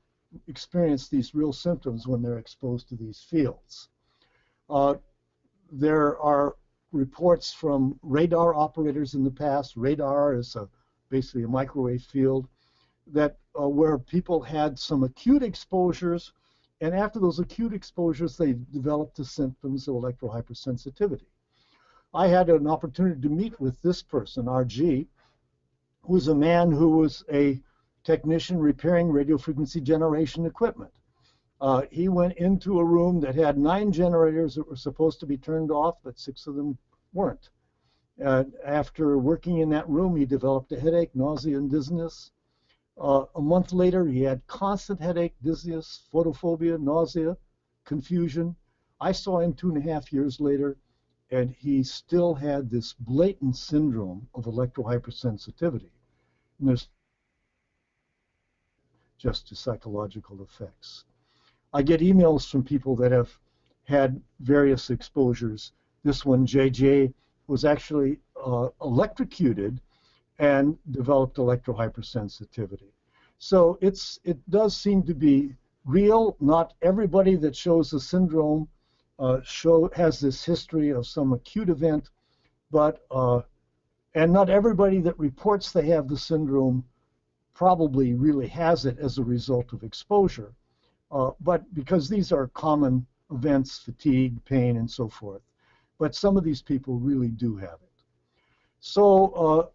experience these real symptoms when they're exposed to these fields. There are reports from radar operators in the past. Radar is basically a microwave field that where people had some acute exposures, and after those acute exposures, they developed the symptoms of electrohypersensitivity. I had an opportunity to meet with this person, RG, who was a man who was a technician repairing radio frequency generation equipment. He went into a room that had 9 generators that were supposed to be turned off, but 6 of them weren't. After working in that room, he developed a headache, nausea, and dizziness. A month later, he had constant headache, dizziness, photophobia, nausea, confusion. I saw him 2.5 years later, and he still had this blatant syndrome of electrohypersensitivity. And there's just to psychological effects. I get emails from people that have had various exposures. This one, JJ, was actually electrocuted and developed electrohypersensitivity. So it does seem to be real. Not everybody that shows the syndrome has this history of some acute event, but and not everybody that reports they have the syndrome probably really has it as a result of exposure. But because these are common events, fatigue, pain, and so forth. But some of these people really do have it. So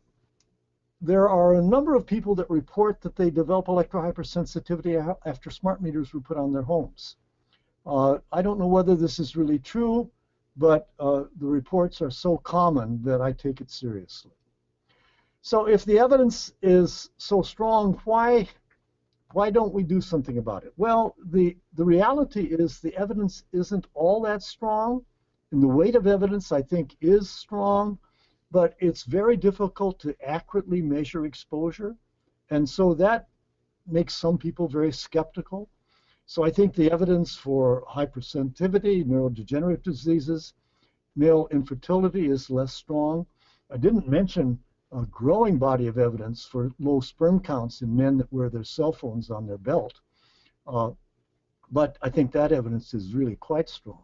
there are a number of people that report that they develop electrohypersensitivity after smart meters were put on their homes. I don't know whether this is really true, but the reports are so common that I take it seriously. So if the evidence is so strong, why don't we do something about it? Well, the reality is the evidence isn't all that strong, and the weight of evidence, I think, is strong, but it's very difficult to accurately measure exposure, and so that makes some people very skeptical. So I think the evidence for hypersensitivity, neurodegenerative diseases, male infertility is less strong. I didn't mention a growing body of evidence for low sperm counts in men that wear their cell phones on their belt. But I think that evidence is really quite strong.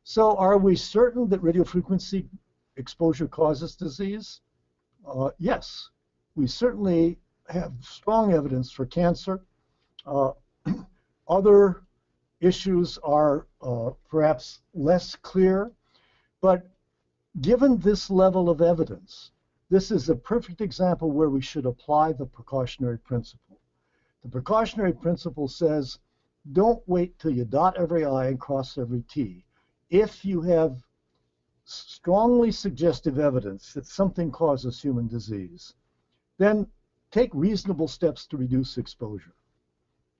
So are we certain that radiofrequency exposure causes disease? Yes. We certainly have strong evidence for cancer. Other issues are perhaps less clear, but given this level of evidence, this is a perfect example where we should apply the precautionary principle. The precautionary principle says, don't wait till you dot every I and cross every T. If you have strongly suggestive evidence that something causes human disease, then take reasonable steps to reduce exposure.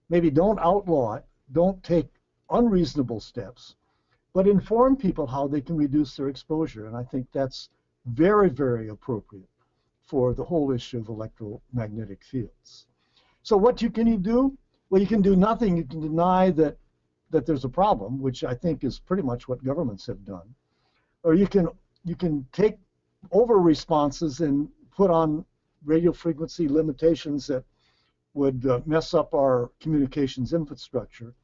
Maybe don't outlaw it, don't take unreasonable steps, but inform people how they can reduce their exposure. And I think that's very, very appropriate for the whole issue of electromagnetic fields. So what can you do? Well, you can do nothing. You can deny that there's a problem, which I think is pretty much what governments have done. Or you can take over responses and put on radio frequency limitations that would mess up our communications infrastructure.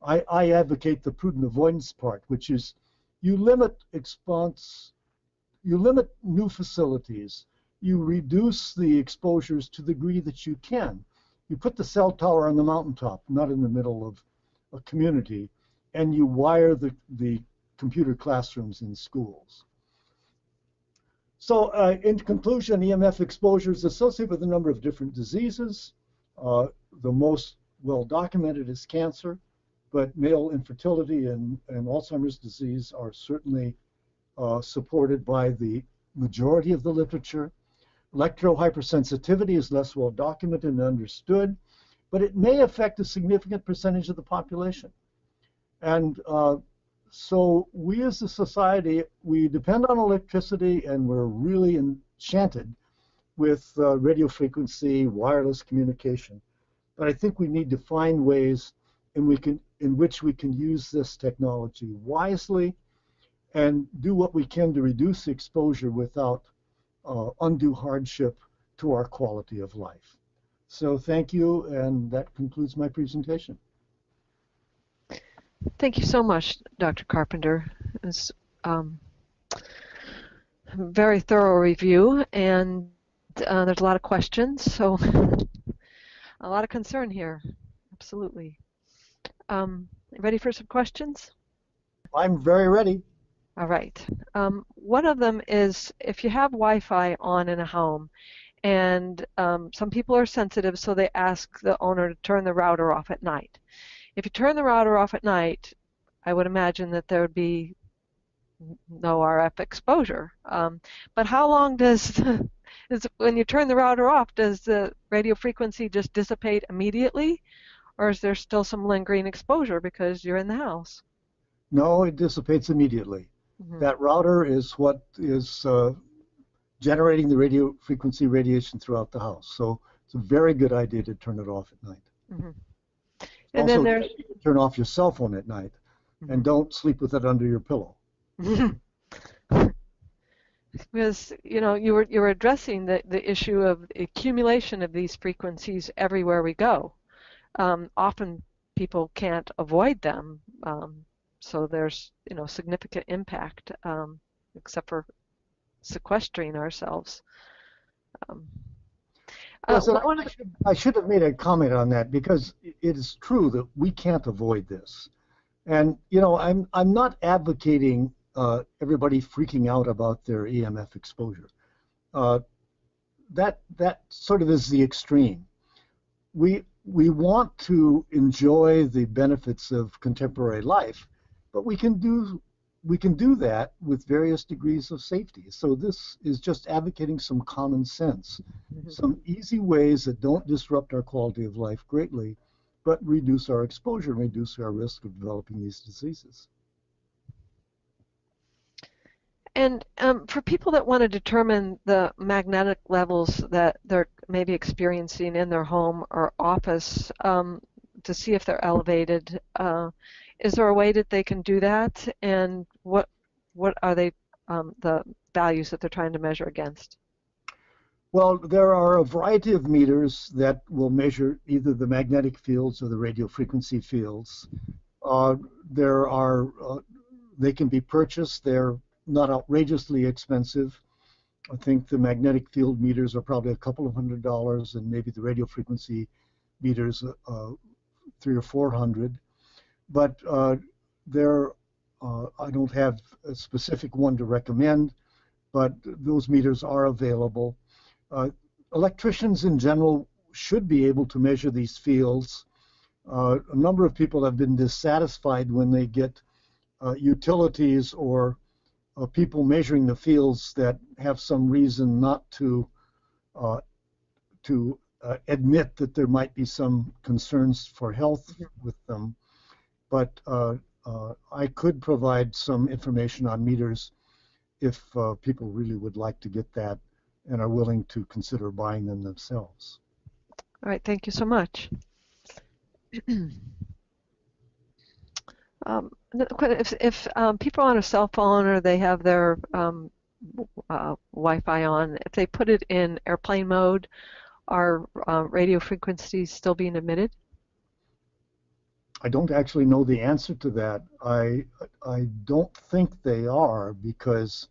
I advocate the prudent avoidance part, which is you limit new facilities, you reduce the exposures to the degree that you can. You put the cell tower on the mountaintop, not in the middle of a community, and you wire the computer classrooms in schools. So in conclusion, EMF exposure is associated with a number of different diseases. The most well documented is cancer, but male infertility and Alzheimer's disease are certainly supported by the majority of the literature. Electrohypersensitivity is less well documented and understood, but it may affect a significant percentage of the population. And so we as a society, we depend on electricity, and we're really enchanted with radio frequency, wireless communication. But I think we need to find ways in which we can use this technology wisely and do what we can to reduce exposure without undue hardship to our quality of life. So thank you, and that concludes my presentation. Thank you so much, Dr. Carpenter. It's a very thorough review, and there's a lot of questions, so a lot of concern here. Absolutely. Ready for some questions? I'm very ready. All right. One of them is if you have Wi-Fi on in a home, and some people are sensitive, so they ask the owner to turn the router off at night. If you turn the router off at night, I would imagine that there would be no RF exposure. But how long does, when you turn the router off, does the radio frequency just dissipate immediately? Or is there still some lingering exposure because you're in the house? No, it dissipates immediately. Mm-hmm. That router is what is generating the radio frequency radiation throughout the house. So it's a very good idea to turn it off at night. Mm-hmm. And also, then there's turn off your cell phone at night, mm-hmm. and don't sleep with it under your pillow. Because you were addressing the issue of the accumulation of these frequencies everywhere we go. Often people can't avoid them, so there's significant impact, except for sequestering ourselves. I should have made a comment on that, because it is true that we can't avoid this. And I'm not advocating everybody freaking out about their EMF exposure. That sort of is the extreme. We want to enjoy the benefits of contemporary life, but we can do that with various degrees of safety. So this is just advocating some common sense, some easy ways that don't disrupt our quality of life greatly, but reduce our exposure and reduce our risk of developing these diseases. And for people that want to determine the magnetic levels that they're maybe experiencing in their home or office to see if they're elevated, is there a way that they can do that? And what are they the values that they're trying to measure against? Well, there are a variety of meters that will measure either the magnetic fields or the radio frequency fields. They can be purchased. They're not outrageously expensive. I think the magnetic field meters are probably a couple of $100, and maybe the radio frequency meters $300 or $400. But I don't have a specific one to recommend, but those meters are available. Electricians in general should be able to measure these fields. A number of people have been dissatisfied when they get utilities or people measuring the fields that have some reason not to admit that there might be some concerns for health with them. But I could provide some information on meters if people really would like to get that and are willing to consider buying them themselves. All right, thank you so much. If people are on a cell phone or they have their Wi-Fi on, if they put it in airplane mode, are radio frequencies still being emitted? I don't actually know the answer to that. I don't think they are, because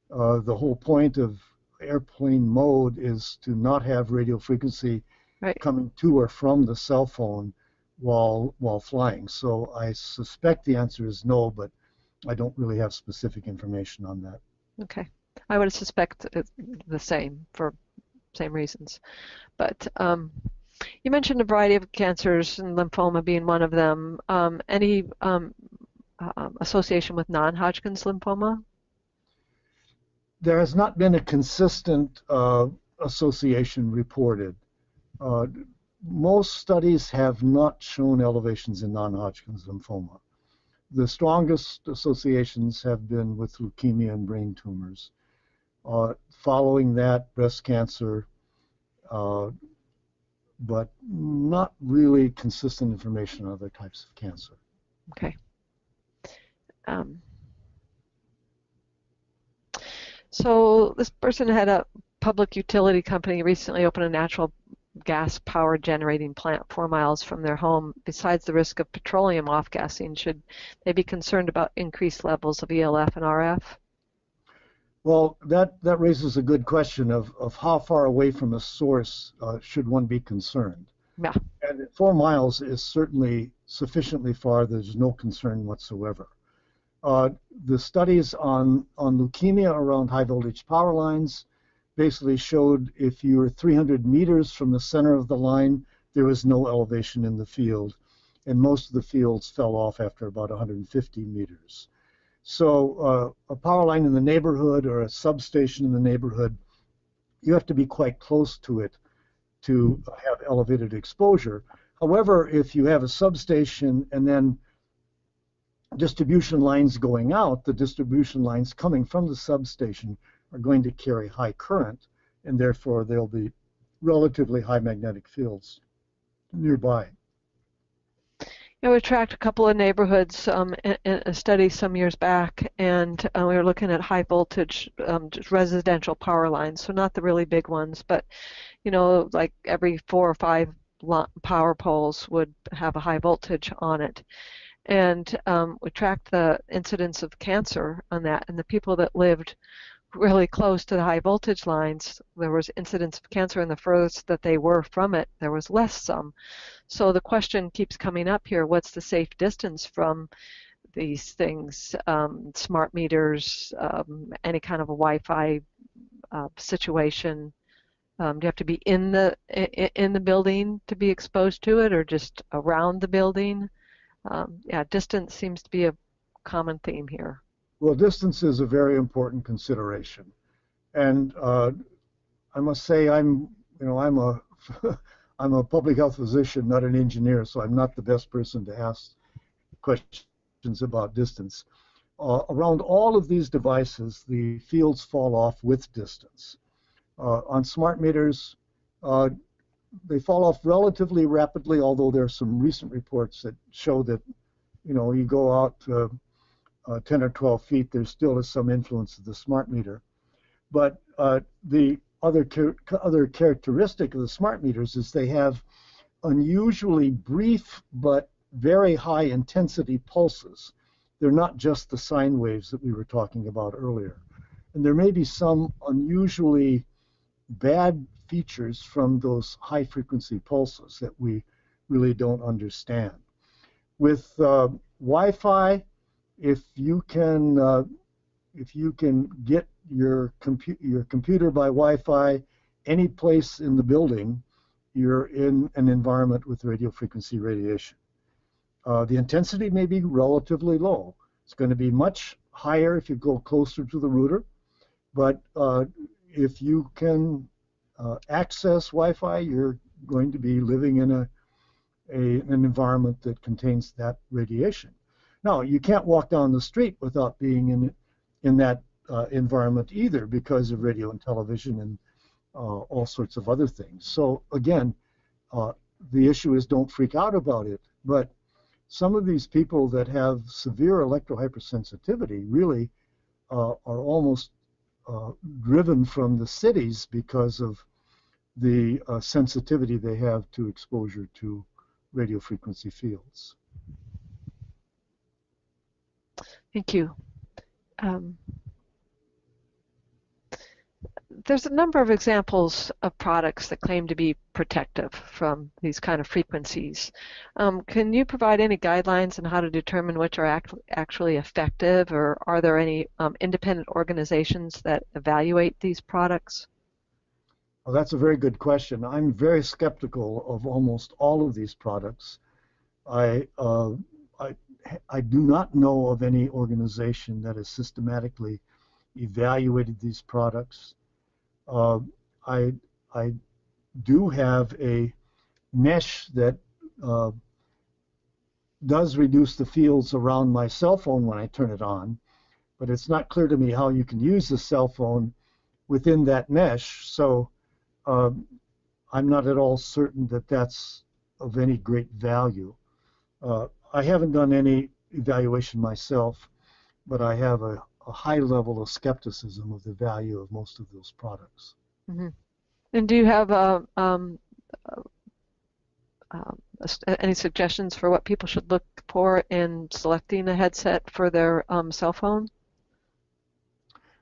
the whole point of airplane mode is to not have radio frequency coming to or from the cell phone while flying. So I suspect the answer is no, but I don't really have specific information on that. Okay. I would suspect the same for same reasons. But you mentioned a variety of cancers, and lymphoma being one of them. Any association with non-Hodgkin's lymphoma? There has not been a consistent association reported. Most studies have not shown elevations in non-Hodgkin's lymphoma. The strongest associations have been with leukemia and brain tumors. Following that, breast cancer, but not really consistent information on other types of cancer. Okay. So this person had a public utility company recently open a natural gas power generating plant 4 miles from their home. Besides the risk of petroleum off-gassing, should they be concerned about increased levels of ELF and RF? Well, that raises a good question of how far away from a source should one be concerned. Yeah. And 4 miles is certainly sufficiently far. There's no concern whatsoever. Uh, the studies on leukemia around high voltage power lines basically showed if you were 300 meters from the center of the line, there was no elevation in the field. And most of the fields fell off after about 150 meters. So a power line in the neighborhood or a substation in the neighborhood, you have to be quite close to it to have elevated exposure. However, if you have a substation and then distribution lines going out, the distribution lines coming from the substation are going to carry high current, and therefore there'll be relatively high magnetic fields nearby. Yeah, we tracked a couple of neighborhoods in a study some years back, and we were looking at high voltage just residential power lines, so not the really big ones, but like every 4 or 5 power poles would have a high voltage on it. And we tracked the incidence of cancer on that, and the people that lived really close to the high voltage lines, there was incidence of cancer, and the furthest that they were from it, there was less some. So the question keeps coming up here, what's the safe distance from these things, smart meters, any kind of a Wi-Fi situation? Do you have to be in the building to be exposed to it, or just around the building? Yeah, distance seems to be a common theme here. Well, distance is a very important consideration, and I must say I'm a I'm a public health physician, not an engineer, so I'm not the best person to ask questions about distance. Around all of these devices, the fields fall off with distance. On smart meters, they fall off relatively rapidly, although there are some recent reports that show that, you go out 10 or 12 feet, there still is some influence of the smart meter. But the other characteristic of the smart meters is they have unusually brief but very high intensity pulses. They're not just the sine waves that we were talking about earlier. And there may be some unusually bad features from those high frequency pulses that we really don't understand. With Wi-Fi, if you can get your computer by Wi-Fi any place in the building, you're in an environment with radio frequency radiation. The intensity may be relatively low. It's going to be much higher if you go closer to the router, but if you can access Wi-Fi, you're going to be living in an environment that contains that radiation. Now, you can't walk down the street without being in that environment either, because of radio and television and all sorts of other things. So again, the issue is don't freak out about it. But some of these people that have severe electrohypersensitivity really are almost driven from the cities because of the sensitivity they have to exposure to radio frequency fields. Thank you. There's a number of examples of products that claim to be protective from these kind of frequencies. Can you provide any guidelines on how to determine which are actually effective, or are there any independent organizations that evaluate these products? Well, that's a very good question. I'm very skeptical of almost all of these products. I do not know of any organization that has systematically evaluated these products. I do have a mesh that does reduce the fields around my cell phone when I turn it on, but it's not clear to me how you can use the cell phone within that mesh, so I'm not at all certain that that's of any great value. I haven't done any evaluation myself, but I have a a high level of skepticism of the value of most of those products. Mm-hmm. And do you have any suggestions for what people should look for in selecting a headset for their cell phone?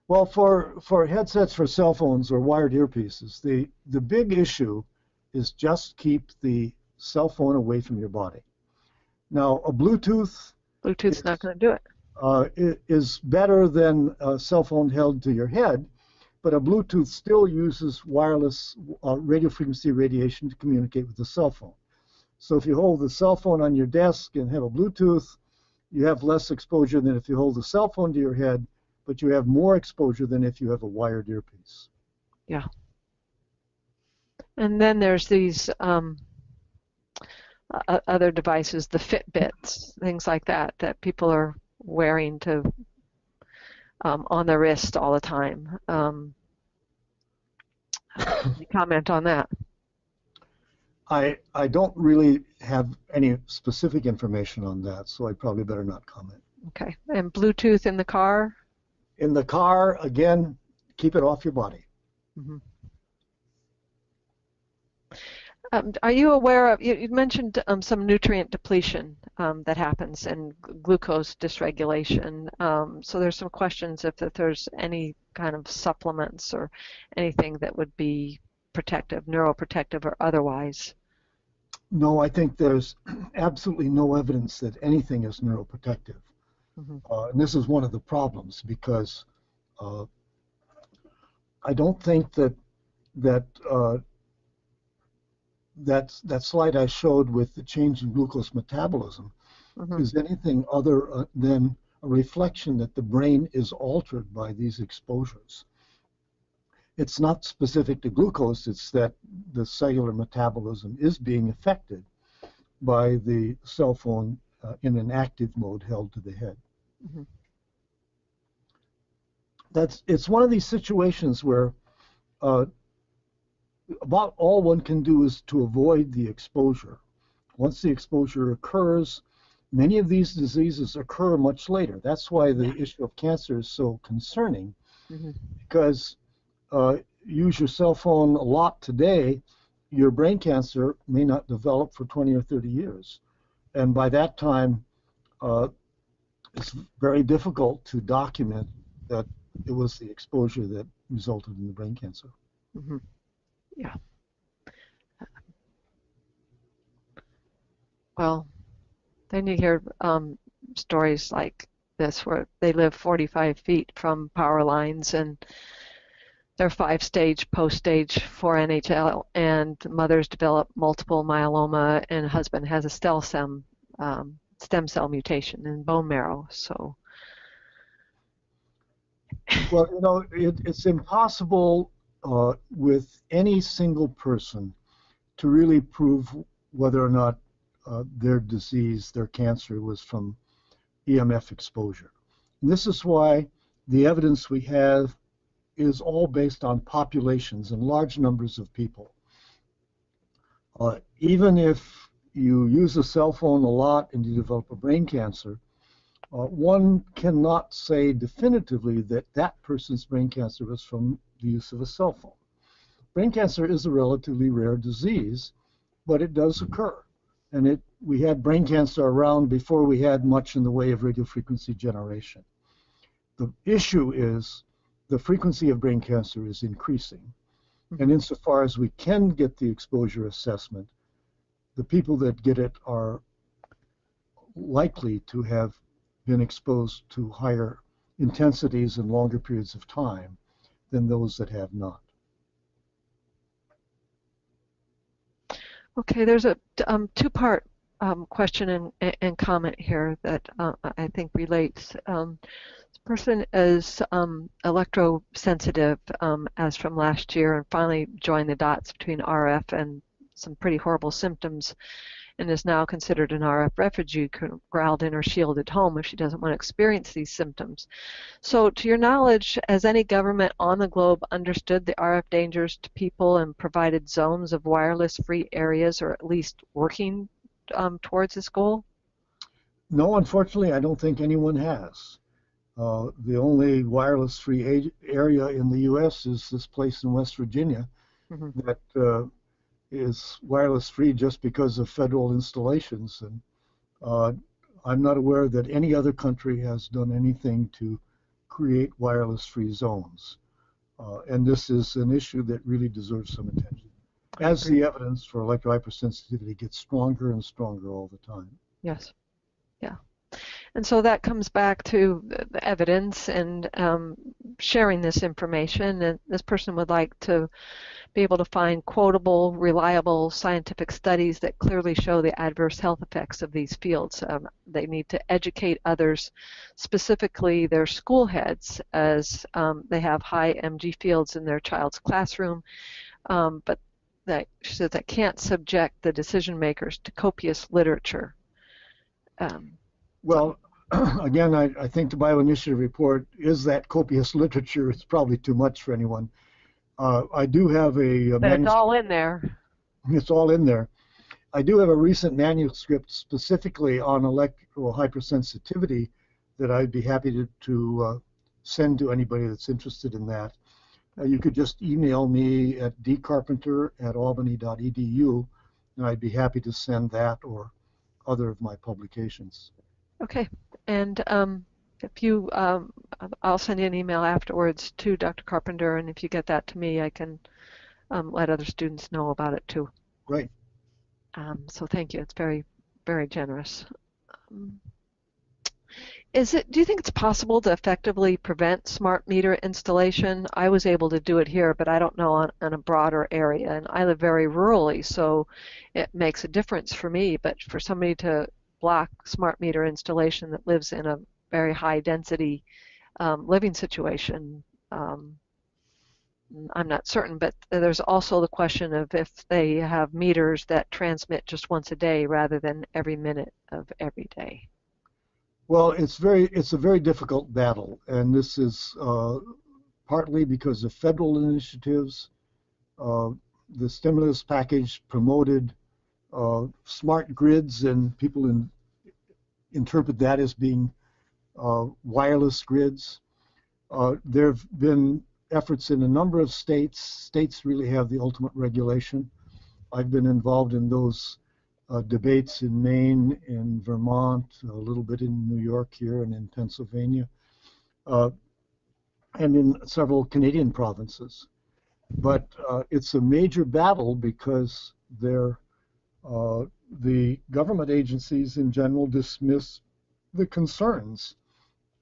Well, for headsets for cell phones or wired earpieces, the big issue is just keep the cell phone away from your body. Now, a Bluetooth's not going to do it. Is better than a cell phone held to your head, but a Bluetooth still uses wireless radio frequency radiation to communicate with the cell phone. So if you hold the cell phone on your desk and have a Bluetooth, you have less exposure than if you hold the cell phone to your head, but you have more exposure than if you have a wired earpiece. Yeah. And then there's these other devices, the Fitbits, things like that, that people are wearing to on their wrist all the time. You comment on that? I don't really have any specific information on that, so I probably better not comment. Okay. And Bluetooth in the car? In the car, again, keep it off your body. Mm-hmm. Are you aware of, you mentioned some nutrient depletion that happens and glucose dysregulation. So there's some questions if there's any kind of supplements or anything that would be protective, neuroprotective or otherwise. No, I think there's absolutely no evidence that anything is neuroprotective. Mm-hmm. And this is one of the problems because I don't think that slide I showed with the change in glucose metabolism Mm-hmm. is anything other than a reflection that the brain is altered by these exposures. It's not specific to glucose, it's that the cellular metabolism is being affected by the cell phone in an active mode held to the head. Mm-hmm. It's one of these situations where about all one can do is to avoid the exposure. Once the exposure occurs, many of these diseases occur much later. That's why the issue of cancer is so concerning, Mm-hmm. because use your cell phone a lot today, your brain cancer may not develop for 20 or 30 years. And by that time, it's very difficult to document that it was the exposure that resulted in the brain cancer. Mm-hmm. Yeah. Well, then you hear stories like this where they live 45 feet from power lines and they're 5-stage, post-stage for NHL, and mothers develop multiple myeloma and husband has a stem cell mutation in bone marrow. So, well, you know, it's impossible with any single person to really prove whether or not their disease, their cancer, was from EMF exposure. And this is why the evidence we have is all based on populations and large numbers of people. Even if you use a cell phone a lot and you develop a brain cancer, one cannot say definitively that that person's brain cancer was from the use of a cell phone. Brain cancer is a relatively rare disease, but it does occur. And we had brain cancer around before we had much in the way of radiofrequency generation. The issue is the frequency of brain cancer is increasing. And insofar as we can get the exposure assessment, the people that get it are likely to have been exposed to higher intensities and longer periods of time than those that have not. okay, there's a two-part question and comment here that I think relates. This person is electrosensitive as from last year and finally joined the dots between RF and some pretty horrible symptoms and is now considered an RF refugee, growled in or shielded home if she doesn't want to experience these symptoms. So to your knowledge, has any government on the globe understood the RF dangers to people and provided zones of wireless-free areas, or at least working towards this goal? No, unfortunately, I don't think anyone has. The only wireless-free area in the U.S. is this place in West Virginia Hmm. that is wireless-free just because of federal installations. And uh, I'm not aware that any other country has done anything to create wireless-free zones. And this is an issue that really deserves some attention, I as agree. the evidence for electrohypersensitivity gets stronger and stronger all the time. Yes. Yeah. And so that comes back to the evidence and sharing this information. And this person would like to be able to find quotable, reliable scientific studies that clearly show the adverse health effects of these fields. They need to educate others, specifically their school heads, as they have high MG fields in their child's classroom, but that, she says, that can't subject the decision makers to copious literature. Um, so, Well, again, I think the bioinitiative report is that copious literature. It's probably too much for anyone. I do have a but it's manuscript. all in there. It's all in there. I do have a recent manuscript specifically on electrical hypersensitivity that I'd be happy to send to anybody that's interested in that. You could just email me at dcarpenter@albany.edu, and I'd be happy to send that or other of my publications. Okay. And if you, I'll send you an email afterwards to Dr. Carpenter, and if you get that to me, I can let other students know about it too. Right. So thank you. It's very, very generous. Um, do you think it's possible to effectively prevent smart meter installation? I was able to do it here, but I don't know on a broader area. And I live very rurally, so it makes a difference for me. But for somebody to block smart meter installation that lives in a very high density living situation, I'm not certain. But there's also the question of if they have meters that transmit just once a day rather than every minute of every day. Well, it's a very difficult battle, and this is partly because of federal initiatives. Uh, the stimulus package promoted smart grids, and people interpret that as being wireless grids. There have been efforts in a number of states. States really have the ultimate regulation. I've been involved in those debates in Maine, in Vermont, a little bit in New York here, and in Pennsylvania, uh, and in several Canadian provinces. But it's a major battle because the government agencies in general dismiss the concerns,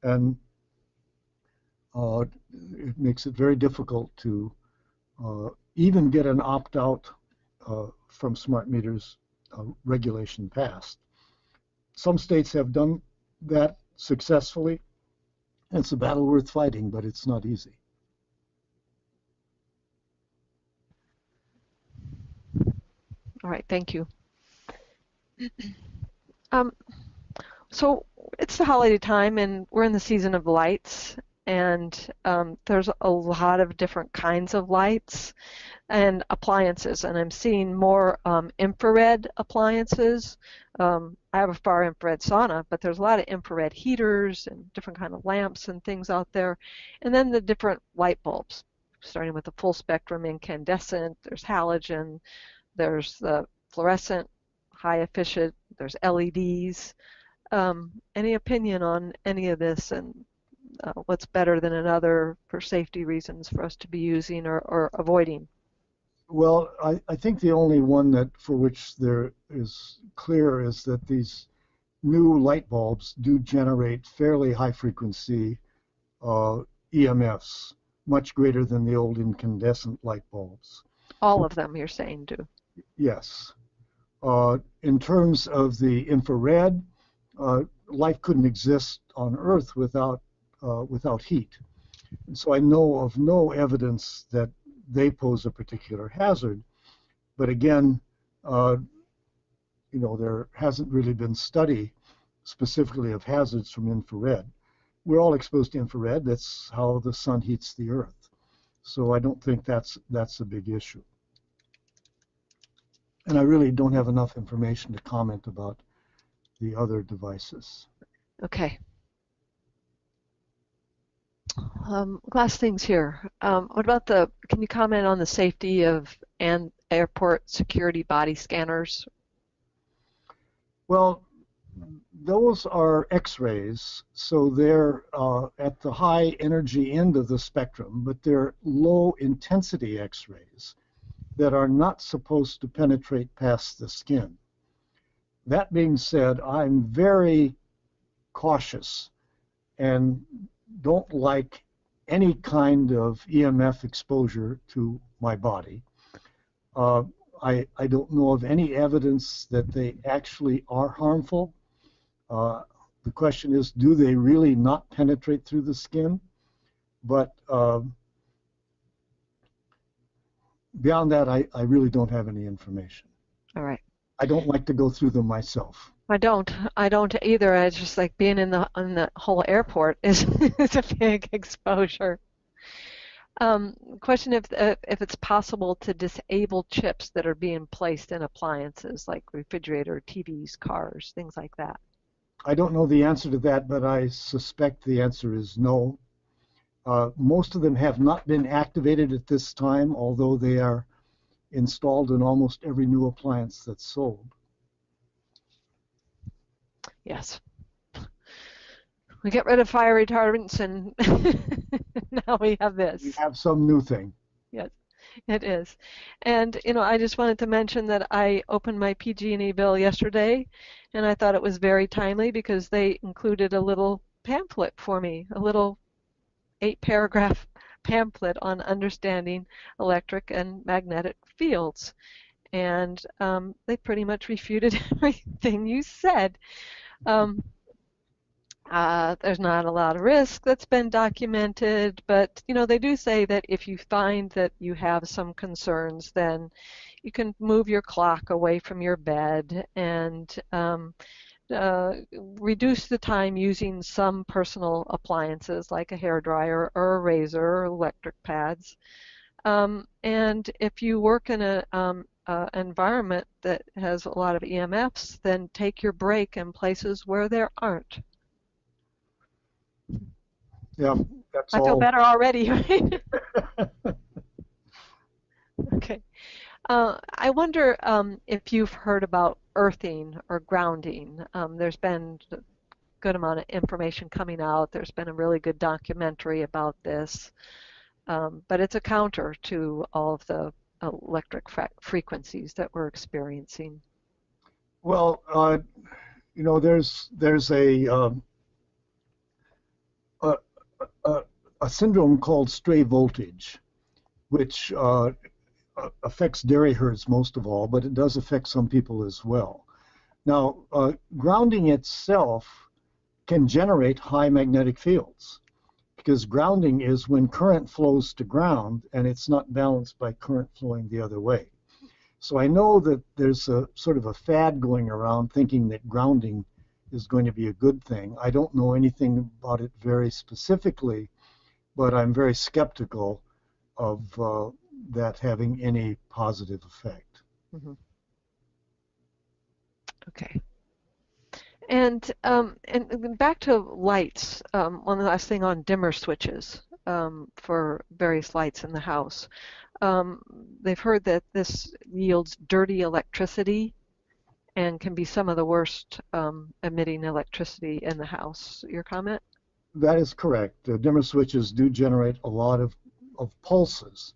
and it makes it very difficult to even get an opt-out from smart meters regulation passed. Some states have done that successfully. It's a battle worth fighting, but it's not easy. All right, thank you. Um, so it's the holiday time, and we're in the season of lights, and there's a lot of different kinds of lights and appliances, and I'm seeing more infrared appliances. I have a far infrared sauna, but there's a lot of infrared heaters and different kind of lamps and things out there, and then the different light bulbs, starting with the full spectrum incandescent. There's halogen. There's the fluorescent, high efficient. There's LEDs. Any opinion on any of this and what's better than another for safety reasons for us to be using or avoiding? Well, I think the only one that for which there is clear is that these new light bulbs do generate fairly high frequency EMFs, much greater than the old incandescent light bulbs. All of them, you're saying, do. Yes. In terms of the infrared, life couldn't exist on Earth without heat. And so I know of no evidence that they pose a particular hazard. But again, uh, there hasn't really been study specifically of hazards from infrared. We're all exposed to infrared. That's how the sun heats the Earth. So I don't think that's a big issue. And I really don't have enough information to comment about the other devices. Okay. Last things here. What about can you comment on the safety of and airport security body scanners? Well, those are X-rays, so they're at the high energy end of the spectrum, but they're low intensity X-rays that are not supposed to penetrate past the skin. That being said, I'm very cautious and don't like any kind of EMF exposure to my body. Uh, I don't know of any evidence that they actually are harmful. Uh, the question is, do they really not penetrate through the skin? But beyond that, I really don't have any information. All right. I don't like to go through them myself. I don't. I don't either. It's just like being in the whole airport is is a big exposure. Question if it's possible to disable chips that are being placed in appliances like refrigerator, TVs, cars, things like that. I don't know the answer to that, but I suspect the answer is no. Most of them have not been activated at this time, although they are installed in almost every new appliance that's sold. Yes. We get rid of fire retardants and now we have We this. have some new thing. Yes, it is. And I just wanted to mention that I opened my PG&E bill yesterday and I thought it was very timely because they included a little pamphlet for me, a little 8-paragraph pamphlet on understanding electric and magnetic fields. And they pretty much refuted everything you said. Um, there's not a lot of risk that's been documented, but they do say that if you find that you have some concerns, then you can move your clock away from your bed and reduce the time using some personal appliances like a hairdryer or a razor or electric pads. And if you work in a environment that has a lot of EMFs, then take your break in places where there aren't. Yeah, that's I feel all. better already, right? Okay. I wonder if you've heard about earthing or grounding. There's been a good amount of information coming out. There's been a really good documentary about this. But it's a counter to all of the electric frequencies that we're experiencing. Well, there's a, a, a syndrome called stray voltage, which affects dairy herds most of all, but it does affect some people as well. Now, grounding itself can generate high magnetic fields because grounding is when current flows to ground and it's not balanced by current flowing the other way. So I know that there's a sort of a fad going around thinking that grounding is going to be a good thing. I don't know anything about it very specifically, but I'm very skeptical of that having any positive effect. Mm-hmm. Okay. And back to lights. One last thing on dimmer switches for various lights in the house. Um, they've heard that this yields dirty electricity and can be some of the worst emitting electricity in the house. Your comment? That is correct. Dimmer switches do generate a lot of pulses.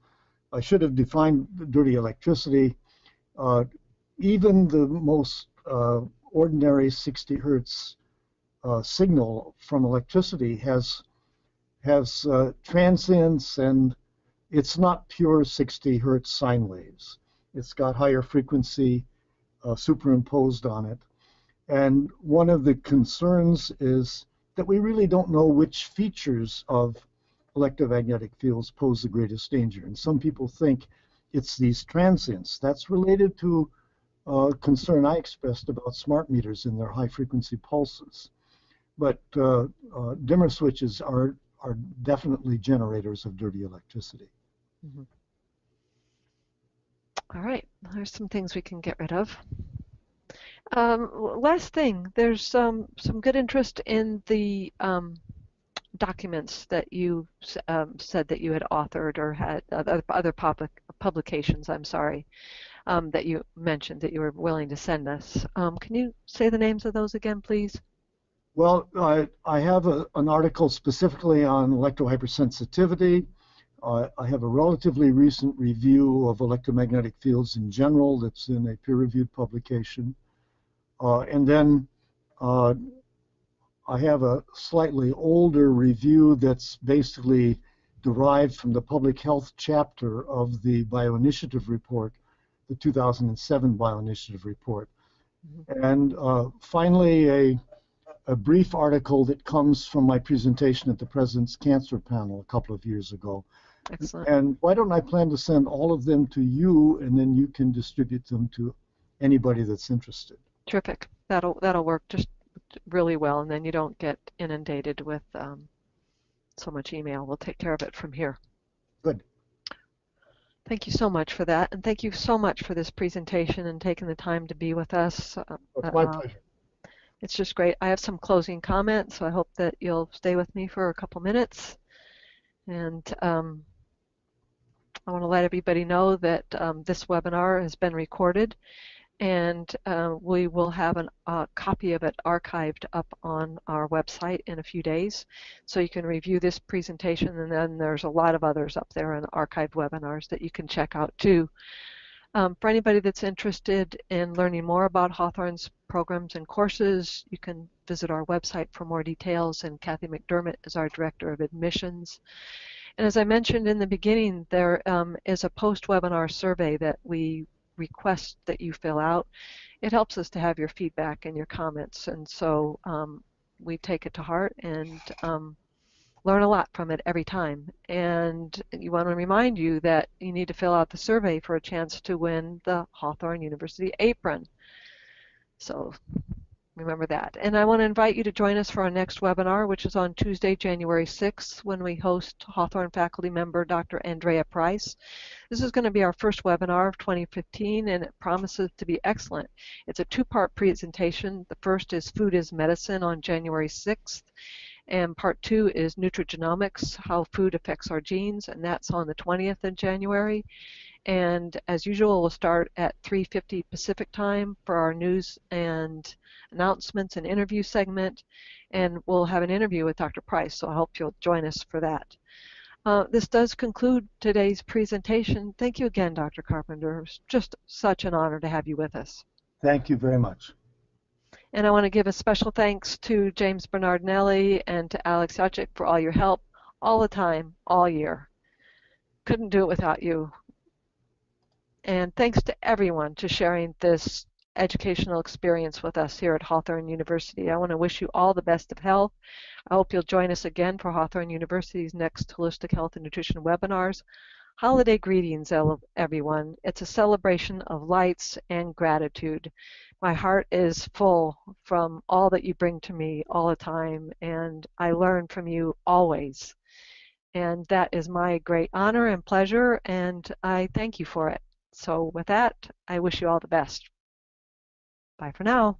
I should have defined dirty electricity. Even the most ordinary 60 hertz signal from electricity has transients, and it's not pure 60 hertz sine waves. It's got higher frequency superimposed on it. And one of the concerns is that we really don't know which features of electromagnetic fields pose the greatest danger. And some people think it's these transients. That's related to concern I expressed about smart meters and their high frequency pulses. But dimmer switches are definitely generators of dirty electricity. Mm-hmm. All right, there's some things we can get rid of. Last thing, there's some good interest in the documents that you said that you had authored or had other publications, I'm sorry, that you mentioned that you were willing to send us. Can you say the names of those again, please? Well, I have an article specifically on electrohypersensitivity. I have a relatively recent review of electromagnetic fields in general that's in a peer-reviewed publication. And then I have a slightly older review that's basically derived from the public health chapter of the bioinitiative report, the 2007 bioinitiative report. Mm-hmm. And finally, a brief article that comes from my presentation at the President's Cancer Panel a couple of years ago. Excellent. And why don't I plan to send all of them to you, and then you can distribute them to anybody that's interested. Terrific. That'll work just really well, and then you don't get inundated with so much email. We'll take care of it from here. Good. Thank you so much for that, and thank you so much for this presentation and taking the time to be with us. It's my pleasure. It's just great. I have some closing comments, so I hope that you'll stay with me for a couple minutes. And I want to let everybody know that this webinar has been recorded, and we will have a copy of it archived up on our website in a few days. So you can review this presentation, and then there's a lot of others up there in archived webinars that you can check out too. For anybody that's interested in learning more about Hawthorne's programs and courses, you can visit our website for more details, and Kathy McDermott is our Director of Admissions. And as I mentioned in the beginning, there is a post-webinar survey that we request that you fill out. It helps us to have your feedback and your comments, and so we take it to heart and learn a lot from it every time. And you want to remind you that you need to fill out the survey for a chance to win the Hawthorne University apron. So remember that. And I want to invite you to join us for our next webinar, which is on Tuesday, January 6th, when we host Hawthorne faculty member Dr. Andrea Price. This is going to be our first webinar of 2015, and it promises to be excellent. It's a two-part presentation. The first is Food is Medicine on January 6th. And part 2 is nutrigenomics, how food affects our genes, and that's on the 20th of January. And as usual, we'll start at 3:50 Pacific time for our news and announcements and interview segment, and we'll have an interview with Dr. Price, so I hope you'll join us for that. This does conclude today's presentation. Thank you again, Dr. Carpenter. It was just such an honor to have you with us. Thank you very much. And I want to give a special thanks to James Bernardinelli and to Alex Yachik for all your help all the time, all year. Couldn't do it without you. And thanks to everyone for sharing this educational experience with us here at Hawthorne University. I want to wish you all the best of health. I hope you'll join us again for Hawthorne University's next Holistic Health and Nutrition webinars. Holiday greetings, everyone. It's a celebration of lights and gratitude. My heart is full from all that you bring to me all the time, and I learn from you always. And that is my great honor and pleasure, and I thank you for it. So with that, I wish you all the best. Bye for now.